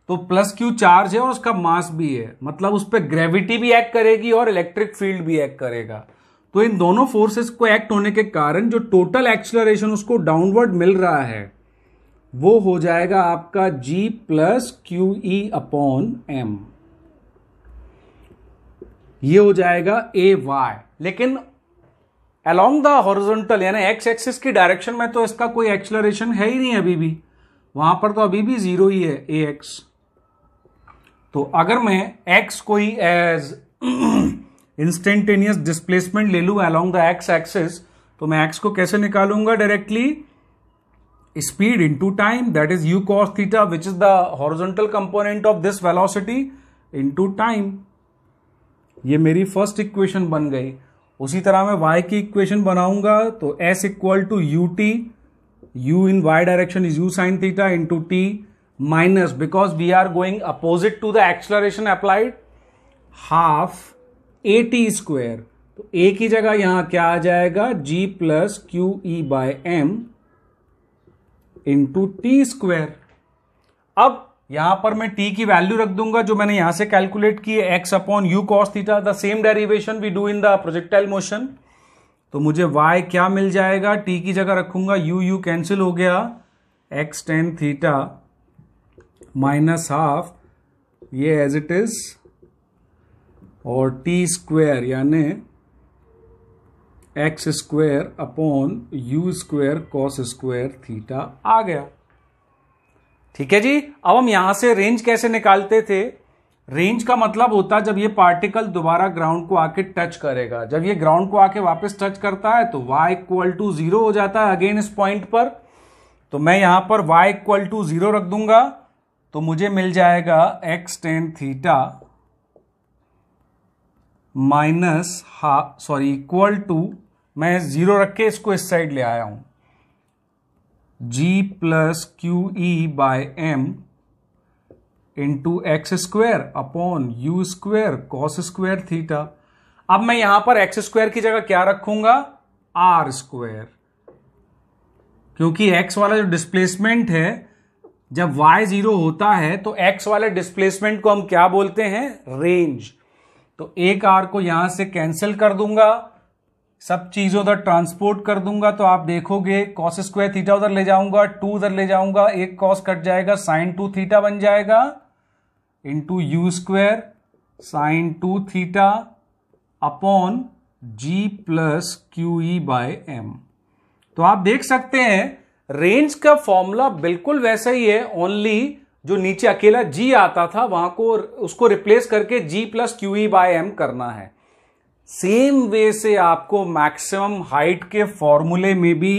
तो प्लस Q चार्ज है और उसका मास भी है, मतलब उस पे ग्रेविटी भी एक्ट करेगी और इलेक्ट्रिक फील्ड भी एक्ट करेगा। तो इन दोनों फोर्सेस को एक्ट होने के कारण जो टोटल एक्सेलरेशन उसको डाउनवर्ड मिल रहा है वो हो जाएगा आपका g plus QE upon m, ये हो जाएगा AY। लेकिन अलोंग द हॉरिजॉन्टल यानी एक्स एक्सिस की डायरेक्शन में तो इसका कोई एक्सेलरेशन है ही नहीं अभी भी, वहां पर तो अभी भी जीरो ही है AX। तो अगर मैं x कोई एज इंस्टेंटेनियस डिस्प्लेसमेंट ले लूं अलोंग द एक्स एक्सिस, तो मैं x को कैसे निकालूंगा directly, speed into time, that is u cos theta which is the horizontal component of this velocity into time. ये मेरी फर्स्ट इक्वेशन बन गई। उसी तरह मैं y की इक्वेशन बनाऊंगा तो s equal to ut, u in y direction is u sin theta into t minus, because we are going opposite to the acceleration applied, half at square. तो a की जगह यहां क्या आ जाएगा, g plus QE by m into T square. अब यहां पर मैं t की वैल्यू रख दूंगा जो मैंने यहां से कैलकुलेट की है, x upon u cos theta, the same derivation we do in the projectile motion. तो मुझे y क्या मिल जाएगा, t की जगह रखूंगा u कैंसिल हो गया, x tan theta minus half, ये एज इट इज, और t स्क्वायर यानी x square upon you square cos square theta आ गया। ठीक है जी। अब हम यहां से रेंज कैसे निकालते थे, रेंज का मतलब होता है जब ये पार्टिकल दोबारा ग्राउंड को आके टच करेगा, जब ये ग्राउंड को आके वापस टच करता है तो y इक्वल टू 0 हो जाता है अगेन इस पॉइंट पर। तो मैं यहां पर y इक्वल टू 0 रख दूंगा, तो मुझे मिल जाएगा x tan theta minus equal to, मैं 0 रख के इसको इस साइड ले आया हूं, g plus QE by m into X square upon you square cos square theta. अब मैं यहां पर एक्स स्क्वायर की जगह क्या रखूंगा, आर स्क्वायर, क्योंकि एक्स वाला जो डिस्प्लेसमेंट है जब y 0 होता है तो x वाले डिस्प्लेसमेंट को हम क्या बोलते हैं, रेंज। तो एक r को यहां से कैंसिल कर दूंगा, सब चीजों उधर ट्रांसपोर्ट कर दूंगा, तो आप देखोगे कॉस स्क्वायर थीटा उधर ले जाऊंगा, 2 उधर ले जाऊंगा, एक कॉस कट जाएगा, साइन 2 थीटा बन जाएगा into U square sine 2 theta upon G plus Q E by M. तो आप देख सकते हैं रेंज का फॉर्मूला बिल्कुल वैसा ही है, ओनली जो नीचे अकेला जी आता था वहां को उसको रिप्लेस करके g plus Q E by m करना है। सेम वे से आपको मैक्सिमम हाइट के फॉर्मूले में भी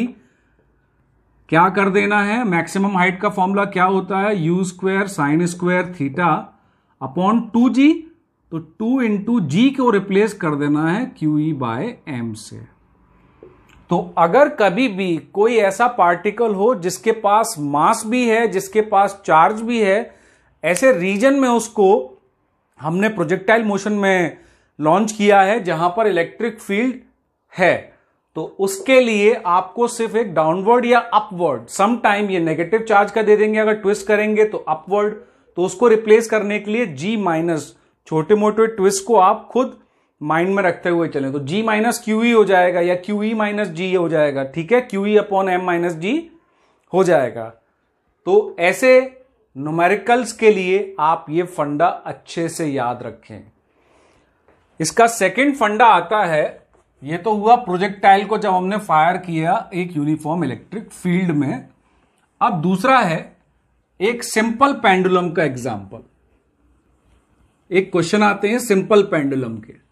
क्या कर देना है, मैक्सिमम हाइट का फॉर्मूला क्या होता है, you square sine square theta upon 2g, तो 2 इंटू जी को रिप्लेस कर देना है क्यू ई बाय एम से। तो अगर कभी भी कोई ऐसा पार्टिकल हो जिसके पास मास भी है, जिसके पास चार्ज भी है, ऐसे रीजन में उसको हमने प्रोजेक्टाइल मोशन में लॉन्च किया है जहां पर इलेक्ट्रिक फील्ड है, तो उसके लिए आपको सिर्फ एक डाउनवर्ड या अपवर्ड, सम टाइम ये नेगेटिव चार्ज का दे देंगे, अगर ट्विस्ट करेंगे तो अपवर्ड, तो उसको रिप्लेस करने के लिए जी माइनस, छोटे मोटे ट्विस्ट को आप खुद माइंड में रखते हुए चलें, तो जी माइनस क्यू ई हो जाएगा या क्यू ई माइनस जी हो जाएगा, ठीक है, q E upon m minus g हो जाएगा। तो ऐसे न्यूमेरिकल्स के लिए आप ये फंडा अच्छे से याद रखें। इसका सेकंड फंडा आता है, ये तो हुआ प्रोजेक्टाइल को जब हमने फायर किया एक यूनिफॉर्म इलेक्ट्रिक फील्ड में। अब दूसरा है एक सिंपल पेंडुलम का एग्जांपल। एक क्वेश्चन आते हैं सिंपल पेंडुलम के।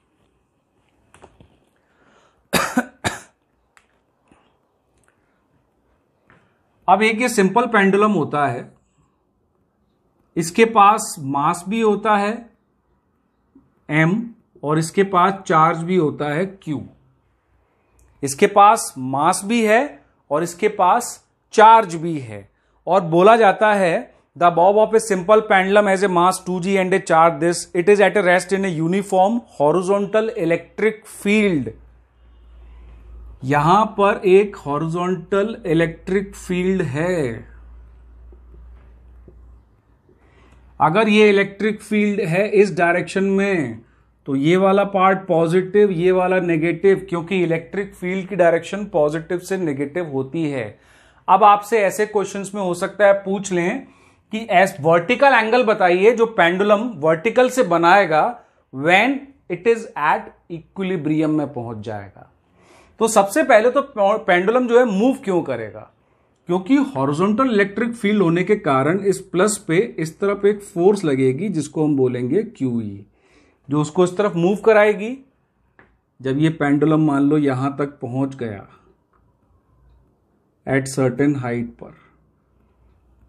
अब एक ये सिंपल पेंडुलम होता है, इसके पास मास भी होता है m और इसके पास चार्ज भी होता है q। इसके पास मास भी है और इसके पास चार्ज भी है, और बोला जाता है the bob of a simple pendulum has a mass 2g and a charge this, it is at a rest in a uniform horizontal electric field. यहां पर एक हॉरिजॉन्टल इलेक्ट्रिक फील्ड है। अगर ये इलेक्ट्रिक फील्ड है इस डायरेक्शन में तो ये वाला पार्ट पॉजिटिव, ये वाला नेगेटिव, क्योंकि इलेक्ट्रिक फील्ड की डायरेक्शन पॉजिटिव से नेगेटिव होती है। अब आपसे ऐसे क्वेश्चंस में हो सकता है पूछ लें कि वर्टिकल एंगल बताइए जो पेंडुलम वर्टिकल से बनाएगा when it is at equilibrium में पहुंच जाएगा। तो सबसे पहले तो पेंडुलम जो है मूव क्यों करेगा, क्योंकि हॉरिजॉन्टल इलेक्ट्रिक फील्ड होने के कारण इस प्लस पे इस तरफ एक फोर्स लगेगी जिसको हम बोलेंगे QE, जो उसको इस तरफ मूव कराएगी। जब ये पेंडुलम मान लो यहां तक पहुंच गया एट सर्टेन हाइट पर,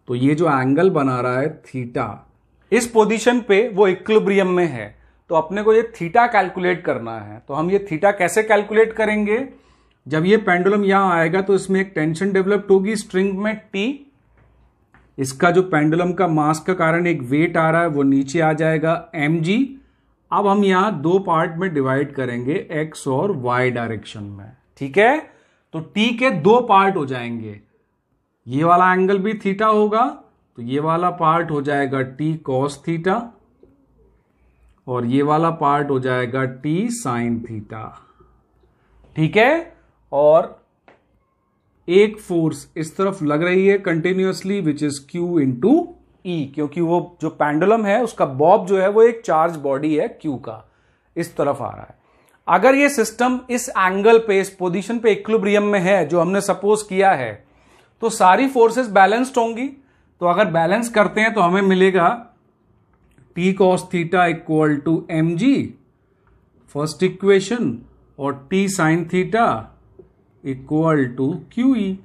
तो ये जो एंगल बना रहा है थीटा, इस पोजीशन पे वो इक्विलिब्रियम में है, तो अपने को ये थीटा कैलकुलेट करना है। तो हम ये थीटा कैसे कैलकुलेट करेंगे, जब ये पेंडुलम यहां आएगा तो इसमें एक टेंशन डेवलप्ड होगी स्ट्रिंग में T, इसका जो पेंडुलम का मास का कारण एक वेट आ रहा है वो नीचे आ जाएगा mg। अब हम यहां दो पार्ट में डिवाइड करेंगे x और y डायरेक्शन में, ठीक है। तो T के दो पार्ट हो जाएंगे, ये वाला एंगल भी थीटा होगा, तो ये वाला पार्ट हो जाएगा T cos थीटा और ये वाला पार्ट हो जाएगा T sin थीटा, ठीक है। और एक फोर्स इस तरफ लग रही है continuously which is Q into E, क्योंकि वो जो पेंडुलम है उसका बॉब जो है वो एक चार्ज बॉडी है Q का, इस तरफ आ रहा है। अगर ये सिस्टम इस एंगल पे, इस पोजीशन पे इक्विलिब्रियम में है जो हमने सपोज किया है, तो सारी फोर्सेस बैलेंस्ड होंगी। तो अगर बैलेंस करते हैं तो हमें मिलेगा T cos theta equal to mg first equation और T sin theta equal to QE।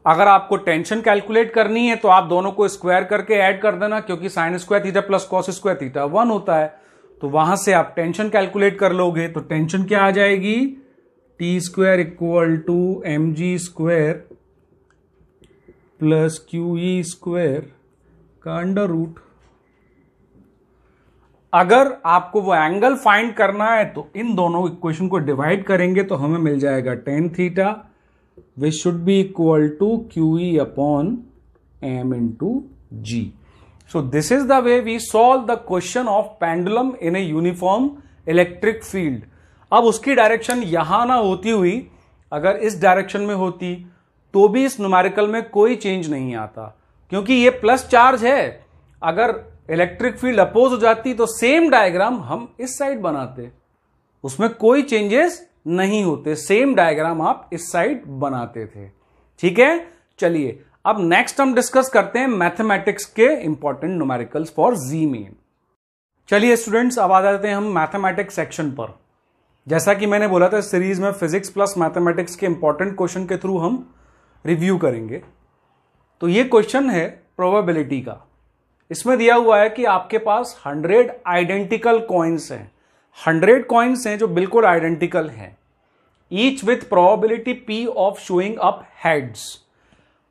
अगर आपको टेंशन कैलकुलेट करनी है तो आप दोनों को स्क्वायर करके ऐड कर देना, क्योंकि sine square theta plus cos square theta 1 होता है, तो वहां से आप टेंशन कैलकुलेट कर लोगे। तो टेंशन क्या आ जाएगी, T square equal to mg square plus Q E square का अंडर रूट। अगर आपको वो एंगल फाइंड करना है तो इन दोनों इक्वेशन को डिवाइड करेंगे तो हमें मिल जाएगा tan theta which should be equal to Q E upon M into G. So this is the way we solve the question of pendulum in a uniform electric field. अब उसकी direction यहां ना होती हुई अगर इस डायरेक्शन में होती तो भी इस न्यूमेरिकल में कोई चेंज नहीं आता, क्योंकि ये प्लस चार्ज है। अगर इलेक्ट्रिक फील्ड अपोज हो जाती तो सेम डायग्राम हम इस साइड बनाते, उसमें कोई चेंजेस नहीं होते, सेम डायग्राम आप इस साइड बनाते थे। ठीक है, चलिए अब नेक्स्ट हम डिस्कस करते हैं मैथमेटिक्स के important numericals for JEE Main. चलिए स्टूडेंट्स, अब आ जाते हैं हम मैथमेटिक्स सेक्शन पर। जैसा कि मैंने बोला था, सीरीज में फिजिक्स प्लस मैथमेटिक्स के इंपॉर्टेंट क्वेश्चन के थ्रू हम रिव्यू करेंगे। तो ये क्वेश्चन है प्रोबेबिलिटी का। इसमें दिया हुआ है कि आपके पास 100 आइडेंटिकल कॉइन्स हैं, 100 कॉइन्स हैं जो बिल्कुल आइडेंटिकल हैं, each with probability P of showing up heads.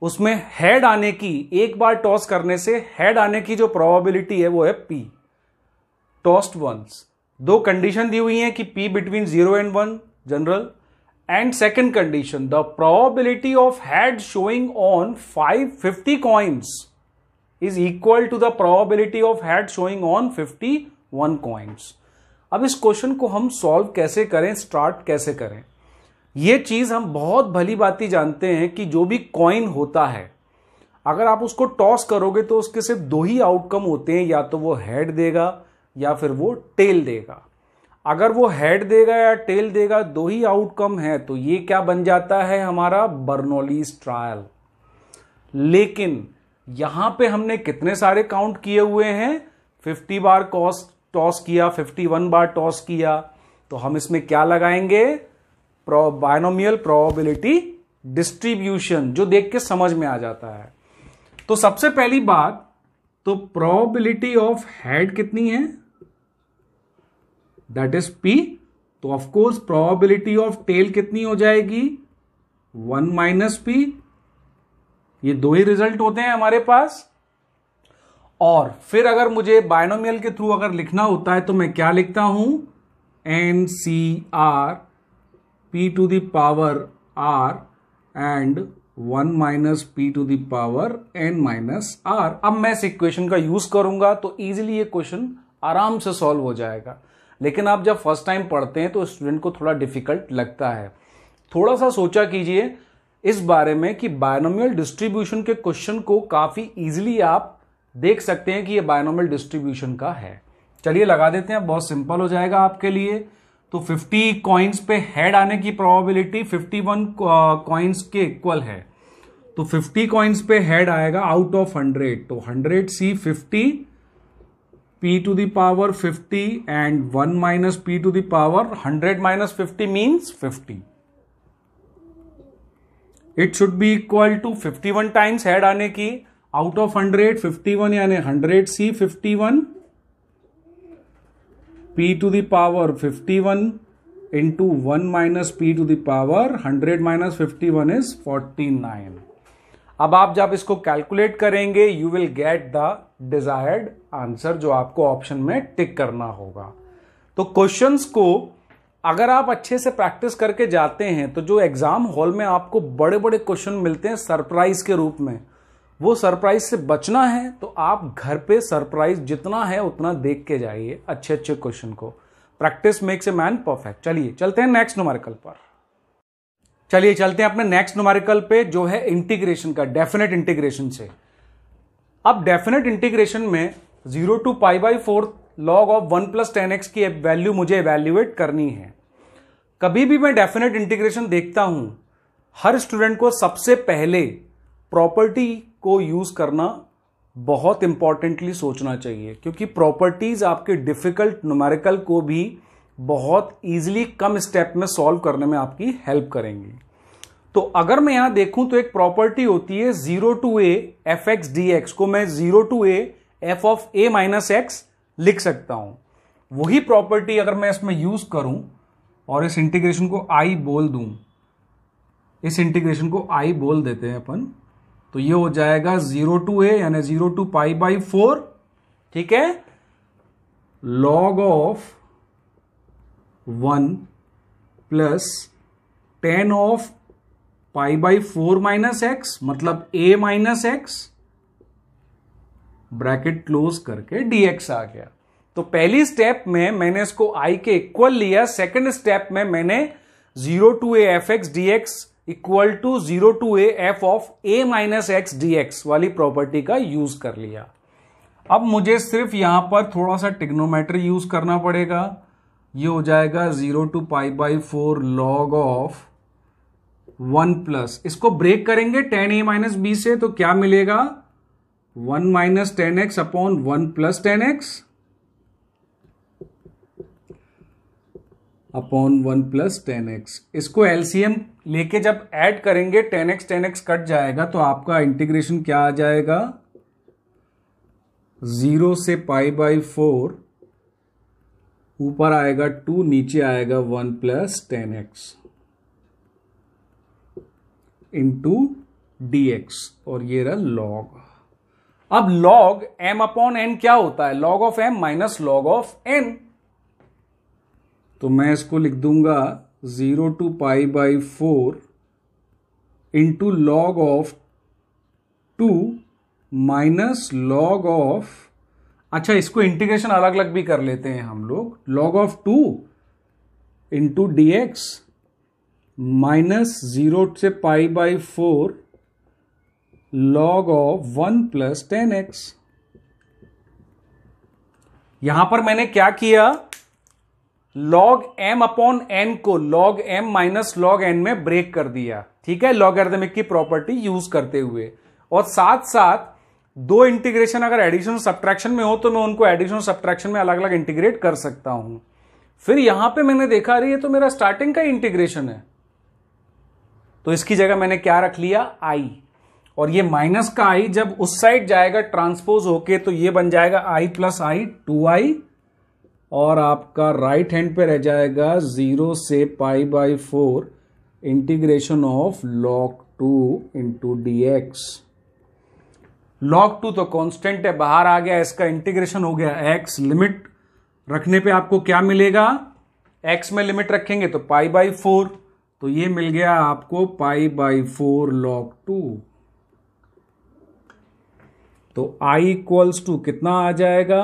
उसमें हेड आने की, एक बार टॉस करने से हेड आने की जो प्रोबेबिलिटी है वो है पी, टॉस्ड वंस। दो कंडीशन दी हुई हैं कि P between 0 and 1 general, and second condition the probability of head showing on 550 coins is equal to the probability of head showing on 51 coins। अब इस क्वेश्चन को हम सॉल्व कैसे करें, स्टार्ट कैसे करें, ये चीज हम बहुत भली बाती जानते हैं कि जो भी कॉइन होता है अगर आप उसको टॉस करोगे तो उसके सिर्फ दो ही आउटकम होते हैं, या तो वो हेड देगा या फिर वो टेल देगा। अगर वो हेड देगा या टेल देगा, दो ही आउटकम है, तो ये क्या बन जाता है हमारा बर्नौलीज ट्रायल। लेकिन यहां पे हमने कितने सारे काउंट किए हुए हैं, 50 बार टॉस किया, 51 बार टॉस किया, तो हम इसमें क्या लगाएंगे, बायनोमियल प्रोबेबिलिटी डिस्ट्रीब्यूशन, जो देख के समझ में आ जाता है। तो सबसे पहली बात, तो प्रोबेबिलिटी ऑफ हेड कितनी है, दैट इज पी। तो of course probability of tail कितनी हो जाएगी, 1 माइनस पी। ये दो ही रिजल्ट होते हैं हमारे पास। और फिर अगर मुझे बायनोमियल के थ्रू अगर लिखना होता है तो मैं क्या लिखता हूं, N C R P to the power R and 1 minus P to the power N minus R. अब मैं इस इक्वेशन का यूज करूंगा तो इजीली ये क्वेश्चन आराम से सॉल्व हो जाएगा। लेकिन आप जब फर्स्ट टाइम पढ़ते हैं तो स्टूडेंट को थोड़ा डिफिकल्ट लगता है। थोड़ा सा सोचा कीजिए इस बारे में कि बायनोमियल डिस्ट्रीब्यूशन के क्वेश्चन को काफी इजीली आप देख सकते हैं कि ये बायनोमियल डिस्ट्रीब्यूशन का है। चलिए लगा देते हैं, बहुत सिंपल हो जाएगा आपके लिए। तो 50 कॉइन्स पे हेड आने की प्रोबेबिलिटी 51 कॉइन्स के इक्वल है। तो 50 कॉइन्स पे हेड आएगा आउट ऑफ 100, तो 100 C 50 p to the power 50 and 1 minus p to the power 100 minus 50 means 50। It should be equal to 51 times head आने की आउट ऑफ 100, 51 यानी 100 C 51 p to the power 51 into 1 minus p to the power 100 minus 51 is 49। अब आप जब इसको calculate करेंगे you will get the desired answer, जो आपको ऑप्शन में टिक करना होगा। तो क्वेश्चंस को अगर आप अच्छे से प्रैक्टिस करके जाते हैं तो जो एग्जाम हॉल में आपको बड़े बड़े क्वेश्चन मिलते हैं सरप्राइज के रूप में, वो सरप्राइज से बचना है तो आप घर पे सरप्राइज जितना है उतना देख के जाइए अच्छे अच्छे क्वेश्चन को। Practice makes a man perfect. चलिए चलते हैं नेक्स्ट न्यूमेरिकल पर। चलिए चलते हैं अपने नेक्स्ट न्यूमेरिकल पे, जो है इंटीग्रेशन का, डेफिनेट इंटीग्रेशन से। अब डेफिनेट इंटीग्रेशन में 0 टू π/4 log ऑफ 1 + 10x की वैल्यू मुझे इवैल्यूएट करनी है। कभी भी मैं डेफिनेट इंटीग्रेशन देखता हूं, हर स्टूडेंट को सबसे पहले प्रॉपर्टी को यूज करना बहुत इंपॉर्टेंटली सोचना चाहिए, क्योंकि प्रॉपर्टीज आपके डिफिकल्ट न्यूमेरिकल को भी बहुत इजीली कम स्टेप में सॉल्व करने में आपकी हेल्प करेंगी। तो अगर मैं यहां देखूं तो एक प्रॉपर्टी होती है 0 to a fx dx को मैं 0 to a f of a minus x लिख सकता हूं। वही प्रॉपर्टी अगर मैं इसमें यूज करूं और इस इंटीग्रेशन को i बोल दूं, इस इंटीग्रेशन को i बोल देते हैं अपन, तो ये हो जाएगा 0 टू a यानी 0 टू पाई बाई 4, ठीक है, log of 1 plus tan of pi by 4 minus x, मतलब a minus x, bracket close करके dx आ गया। तो पहली स्टेप में मैंने इसको i के इक्वल लिया, सेकंड स्टेप में मैंने 0 to a F X D X equal to 0 to a F of a minus X D X वाली प्रॉपर्टी का यूज कर लिया। अब मुझे सिर्फ यहां पर थोड़ा सा ट्रिग्नोमेट्री यूज करना पड़ेगा। ये हो जाएगा 0 to pi by 4 log of 1 plus, इसको ब्रेक करेंगे tan a माइनस बी से, तो क्या मिलेगा 1 minus tan X upon 1 plus tan X upon 1 plus tan X. इसको एलसीएम लेके जब ऐड करेंगे टेन एक्स कट जाएगा, तो आपका इंटीग्रेशन क्या आ जाएगा 0 से पाई बाई 4, ऊपर आएगा 2, नीचे आएगा 1 plus tan x into D x, और ये रहा लॉग। अब लॉग m अपॉन n क्या होता है, log of m minus log of n। तो मैं इसको लिख दूंगा 0 to pi by 4 into log of 2 minus log of, अच्छा इसको इंटीग्रेशन अलग अलग भी कर लेते हैं हम लोग, log of 2 into D x minus 0 से पाई by 4 log of 1 plus tan x. यहां पर मैंने क्या किया, लॉग m अपॉन n को log m minus log n में ब्रेक कर दिया, ठीक है, लॉगरिथमिक की प्रॉपर्टी यूज करते हुए। और साथ साथ दो इंटीग्रेशन अगर एडिशन सब्ट्रैक्शन में हो तो मैं उनको एडिशन सब्ट्रैक्शन में अलग अलग इंटीग्रेट कर सकता हूं। फिर यहां पे मैंने देखा रही है तो मेरा स्टार्टिंग का इंटीग्रेशन है, तो इसकी जगह मैंने क्या रख लिया i, और ये माइनस का i जब उस साइड जाएगा ट्रांसपोज होके तो ये बन जाएगा i प्लस आई 2i, और आपका राइट हैंड पे रह जाएगा 0 से पाई by 4 integration of log 2 into D x. Log 2 तो कांस्टेंट है, बाहर आ गया, इसका इंटीग्रेशन हो गया x। लिमिट रखने पे आपको क्या मिलेगा, x में लिमिट रखेंगे तो पाई बाई 4, तो ये मिल गया आपको पाई बाई 4 log 2। तो i इक्वल्स टू कितना आ जाएगा,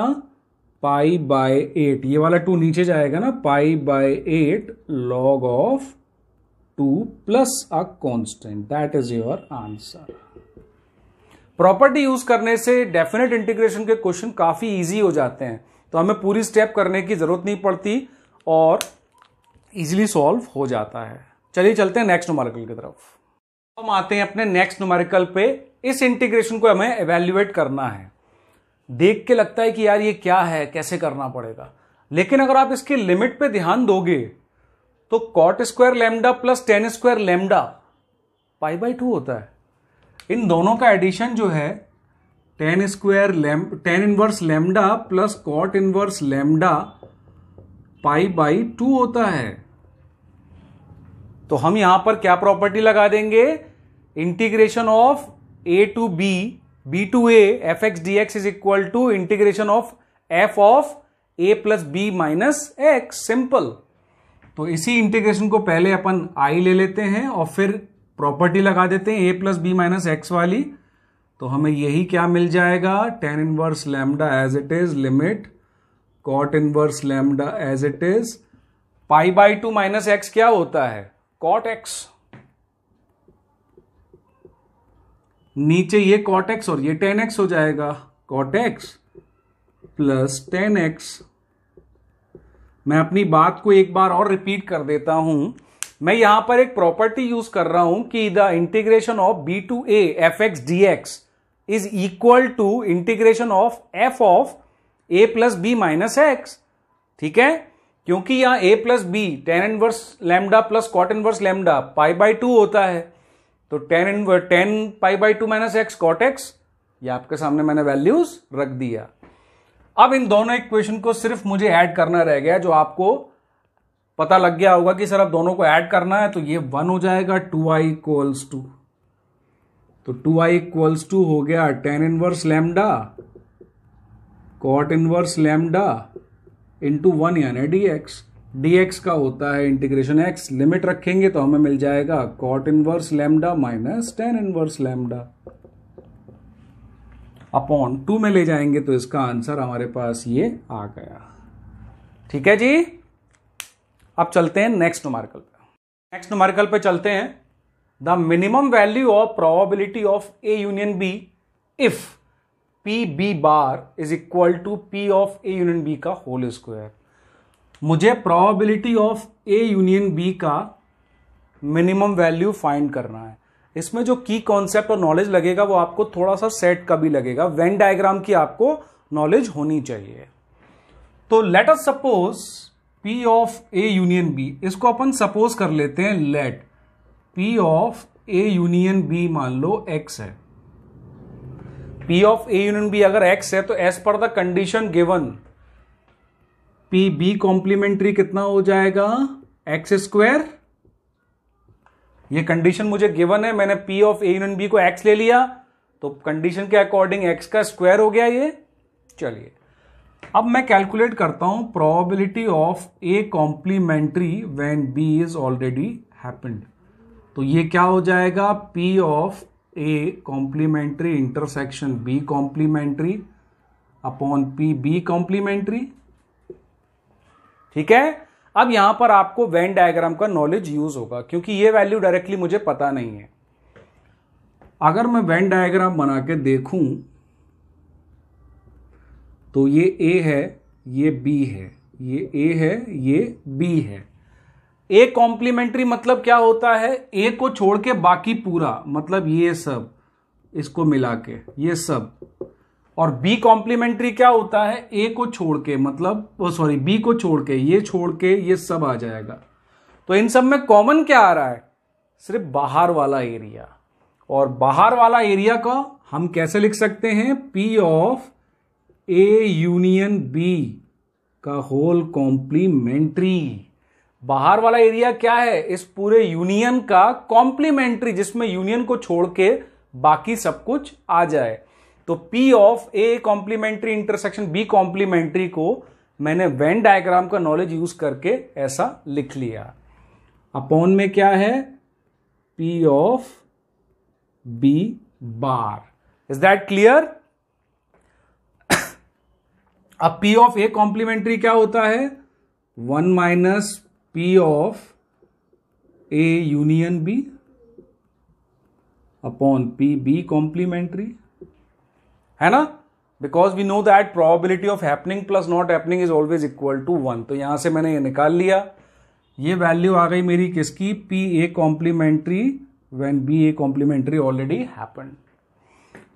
पाई बाय 8, ये वाला 2 नीचे जाएगा ना, pi by 8 log of 2 plus a constant, that is your answer. Property use करने से डेफिनेट इंटीग्रेशन के क्वेश्चन काफी इजी हो जाते हैं, तो हमें पूरी स्टेप करने की जरूरत नहीं पड़ती और इजीली सॉल्व हो जाता है। चलिए चलते हैं नेक्स्ट न्यूमेरिकल की तरफ। हम आते हैं अपने नेक्स्ट न्यूमेरिकल पे। इस इंटीग्रेशन को हमें एवेल्युएट करना है। देख के लगता है कि यार ये क्या है, कैसे करना पड़ेगा, लेकिन अगर आप इसकी लिमिट पे ध्यान दोगे तो cot square lambda plus tan square lambda pi by 2 होता है। इन दोनों का एडिशन जो है tan inverse lambda plus cot inverse lambda pi by 2 होता है। तो हम यहां पर क्या प्रॉपर्टी लगा देंगे, integration of a to b to a F X D X is equal to integration of f of a plus B minus X, simple. तो इसी इंटीग्रेशन को पहले अपन i ले लेते हैं और फिर प्रॉपर्टी लगा देते हैं a plus B minus X वाली। तो हमें यही क्या मिल जाएगा, tan inverse lambda as it is, limit cot inverse lambda as it is, pi by 2 minus X क्या होता है, कॉट एक्स, नीचे ये कॉट एक्स और ये टेन एक्स हो जाएगा, cot X plus tan X. मैं अपनी बात को एक बार और रिपीट कर देता हूं। मैं यहां पर एक प्रॉपर्टी यूज कर रहा हूं कि the integration of b to a F X D X is equal to integration of f of a plus B minus X, ठीक है, क्योंकि यहां a plus B tan inverse lambda plus cot inverse lambda pi by 2 होता है, तो tan pi by 2 minus X cot X, ये आपके सामने मैंने वैल्यूज रख दिया। अब इन दोनों इक्वेशन को सिर्फ मुझे ऐड करना रह गया, जो आपको पता लग गया होगा कि सर अब दोनों को ऐड करना है, तो ये 1 हो जाएगा 2i इक्वल्स टू, तो 2i इक्वल्स टू हो गया tan inverse lambda cot inverse lambda into 1 यानी dx। dx का होता है इंटीग्रेशन x, लिमिट रखेंगे तो हमें मिल जाएगा cot inverse lambda minus tan inverse lambda upon 2 में ले जाएंगे तो इसका आंसर हमारे पास ये आ गया। ठीक है जी। अब चलते हैं नेक्स्ट न्यूमेरिकल पे। नेक्स्ट न्यूमेरिकल पे चलते हैं। The minimum value of probability of A union B if P B bar is equal to P of A union B का होल स्क्वायर। मुझे probability of A union B का minimum value find करना है। इसमें जो की concept और knowledge लगेगा वो आपको थोड़ा सा सेट का भी लगेगा, वेन डायग्राम की आपको नॉलेज होनी चाहिए। तो let us suppose P of A union B, इसको अपन सपोज कर लेते हैं let P of A union B मान लो X है। P of A union B अगर X है तो as per the condition given P B complementary कितना हो जाएगा X स्क्वायर। ये कंडीशन मुझे गिवन है, मैंने P of A union B को X ले लिया तो कंडीशन के अकॉर्डिंग X का स्क्वायर हो गया ये। चलिए अब मैं कैलकुलेट करता हूं probability of A complementary when B is already happened. तो ये क्या हो जाएगा P of A complementary intersection B complementary upon P B complementary. ठीक है। अब यहां पर आपको वेन डायग्राम का नॉलेज यूज होगा क्योंकि ये वैल्यू डायरेक्टली मुझे पता नहीं है। अगर मैं वेन डायग्राम बना के देखूं तो ये A है, ये B है, ये A है, ये B है। A कॉम्प्लीमेंट्री मतलब क्या होता है, A को छोड़ के बाकी पूरा, मतलब ये सब इसको मिला के ये सब। और B कॉम्प्लीमेंट्री क्या होता है, A को छोड़ के, मतलब B को छोड़ के ये सब आ जाएगा। तो इन सब में कॉमन क्या आ रहा है, सिर्फ बाहर वाला एरिया। और बाहर वाला एरिया का हम कैसे लिख सकते हैं, P of A union B का होल कॉम्प्लीमेंट्री। बाहर वाला एरिया क्या है, इस पूरे यूनियन का कॉम्प्लीमेंट्री, जिसमें यूनियन को छोड़ के बाकी सब कुछ आ जाए। तो P of A complementary intersection B complementary को मैंने वेन डायग्राम का नॉलेज यूज करके ऐसा लिख लिया। अपॉन में क्या है, P of B bar. Is that clear. अब P ऑफ A कॉम्प्लीमेंट्री क्या होता है, 1 minus P of A union B upon P B complementary, है ना। Because we know that probability of happening plus not happening is always equal to 1। तो यहां से मैंने ये निकाल लिया। ये वैल्यू आ गई मेरी किसकी, P A complementary when B A complementary already happened.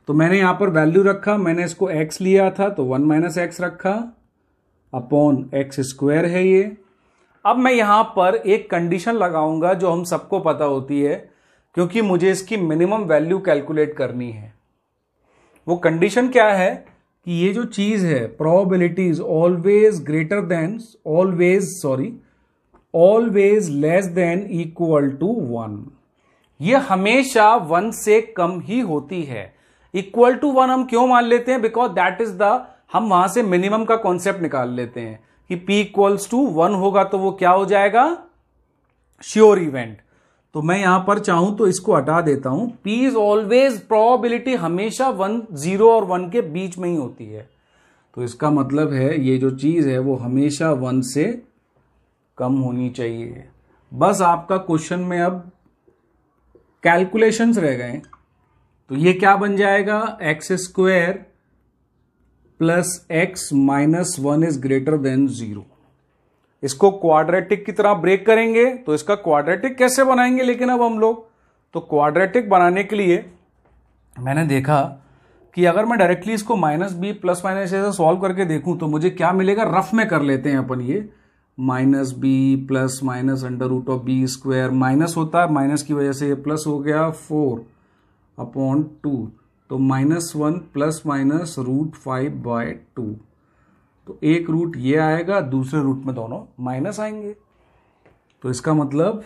तो मैंने यहां पर वैल्यू रखा, मैंने इसको x लिया था तो 1 माइनस एक्स रखा अपॉन x स्क्वायर है ये। अब मैं यहां पर एक कंडीशन लगाऊंगा जो हम सबको पता होती है, क्योंकि मुझे इसकी मिनिमम वैल्यू कैलकुलेट करनी है। वो कंडीशन क्या है कि ये जो चीज है probability is always greater than always less than equal to 1। ये हमेशा 1 से कम ही होती है। इक्वल टू 1 हम क्यों मान लेते हैं, बिकॉज दैट इज हम वहां से मिनिमम का कॉन्सेप्ट निकाल लेते हैं कि P इक्वल्स टू 1 होगा तो वो क्या हो जाएगा, श्योर इवेंट। तो मैं यहां पर चाहूं तो इसको हटा देता हूं। P इज ऑलवेज, प्रोबेबिलिटी हमेशा 1, 0 और 1 के बीच में ही होती है। तो इसका मतलब है ये जो चीज है वो हमेशा 1 से कम होनी चाहिए। बस आपका क्वेश्चन में अब कैलकुलेशंस रह गए। तो ये क्या बन जाएगा, x square plus x minus 1 is greater than 0। इसको क्वाड्रेटिक की तरह ब्रेक करेंगे तो इसका क्वाड्रेटिक कैसे बनाएंगे, लेकिन अब हम लोग तो क्वाड्रेटिक बनाने के लिए मैंने देखा कि अगर मैं डायरेक्टली इसको माइनस बी प्लस माइनस ऐसे सॉल्व करके देखूं तो मुझे क्या मिलेगा, रफ में कर लेते हैं अपन। ये minus B plus minus under root of B square, minus होता है, माइनस की वजह से ये प्लस हो गया 4 अपॉन 2, तो -1 प्लस माइनस √5/2। तो एक रूट ये आएगा, दूसरे रूट में दोनों माइनस आएंगे। तो इसका मतलब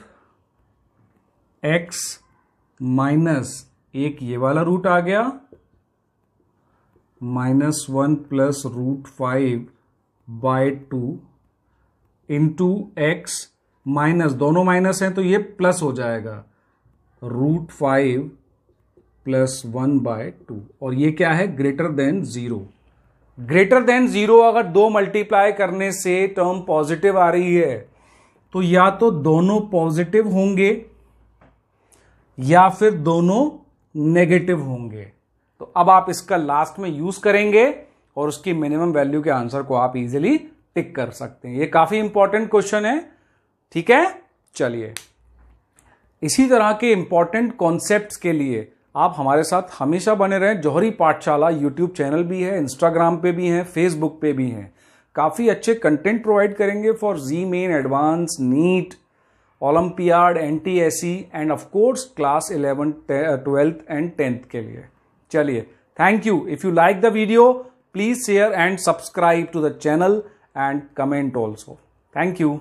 x माइनस एक ये वाला रूट आ गया, -1 प्लस √5/2 इंटू एक्स, माइनस, दोनों माइनस हैं तो ये प्लस हो जाएगा, √5 प्लस 1/2। और ये क्या है, ग्रेटर देन 0। ग्रेटर देन 0 अगर दो मल्टीप्लाई करने से टर्म पॉजिटिव आ रही है तो या तो दोनों पॉजिटिव होंगे या फिर दोनों नेगेटिव होंगे। तो अब आप इसका लास्ट में यूज करेंगे और उसकी मिनिमम वैल्यू के आंसर को आप इजीली टिक कर सकते हैं। ये काफी इंपॉर्टेंट क्वेश्चन है, ठीक है। चलिए, इसी तरह के इंपॉर्टेंट कॉन्सेप्ट्स के लिए आप हमारे साथ हमेशा बने रहें। जौहरी पाठशाला यूट्यूब चैनल भी है, इंस्टाग्राम पे भी है, फेसबुक पे भी है। काफी अच्छे कंटेंट प्रोवाइड करेंगे for JEE Main, advance, NEET, olympiad, NTSE and of course class 11, 12th and 10th के लिए। चलिए, thank you. If you like the video, please share and subscribe to the channel and comment also. Thank you.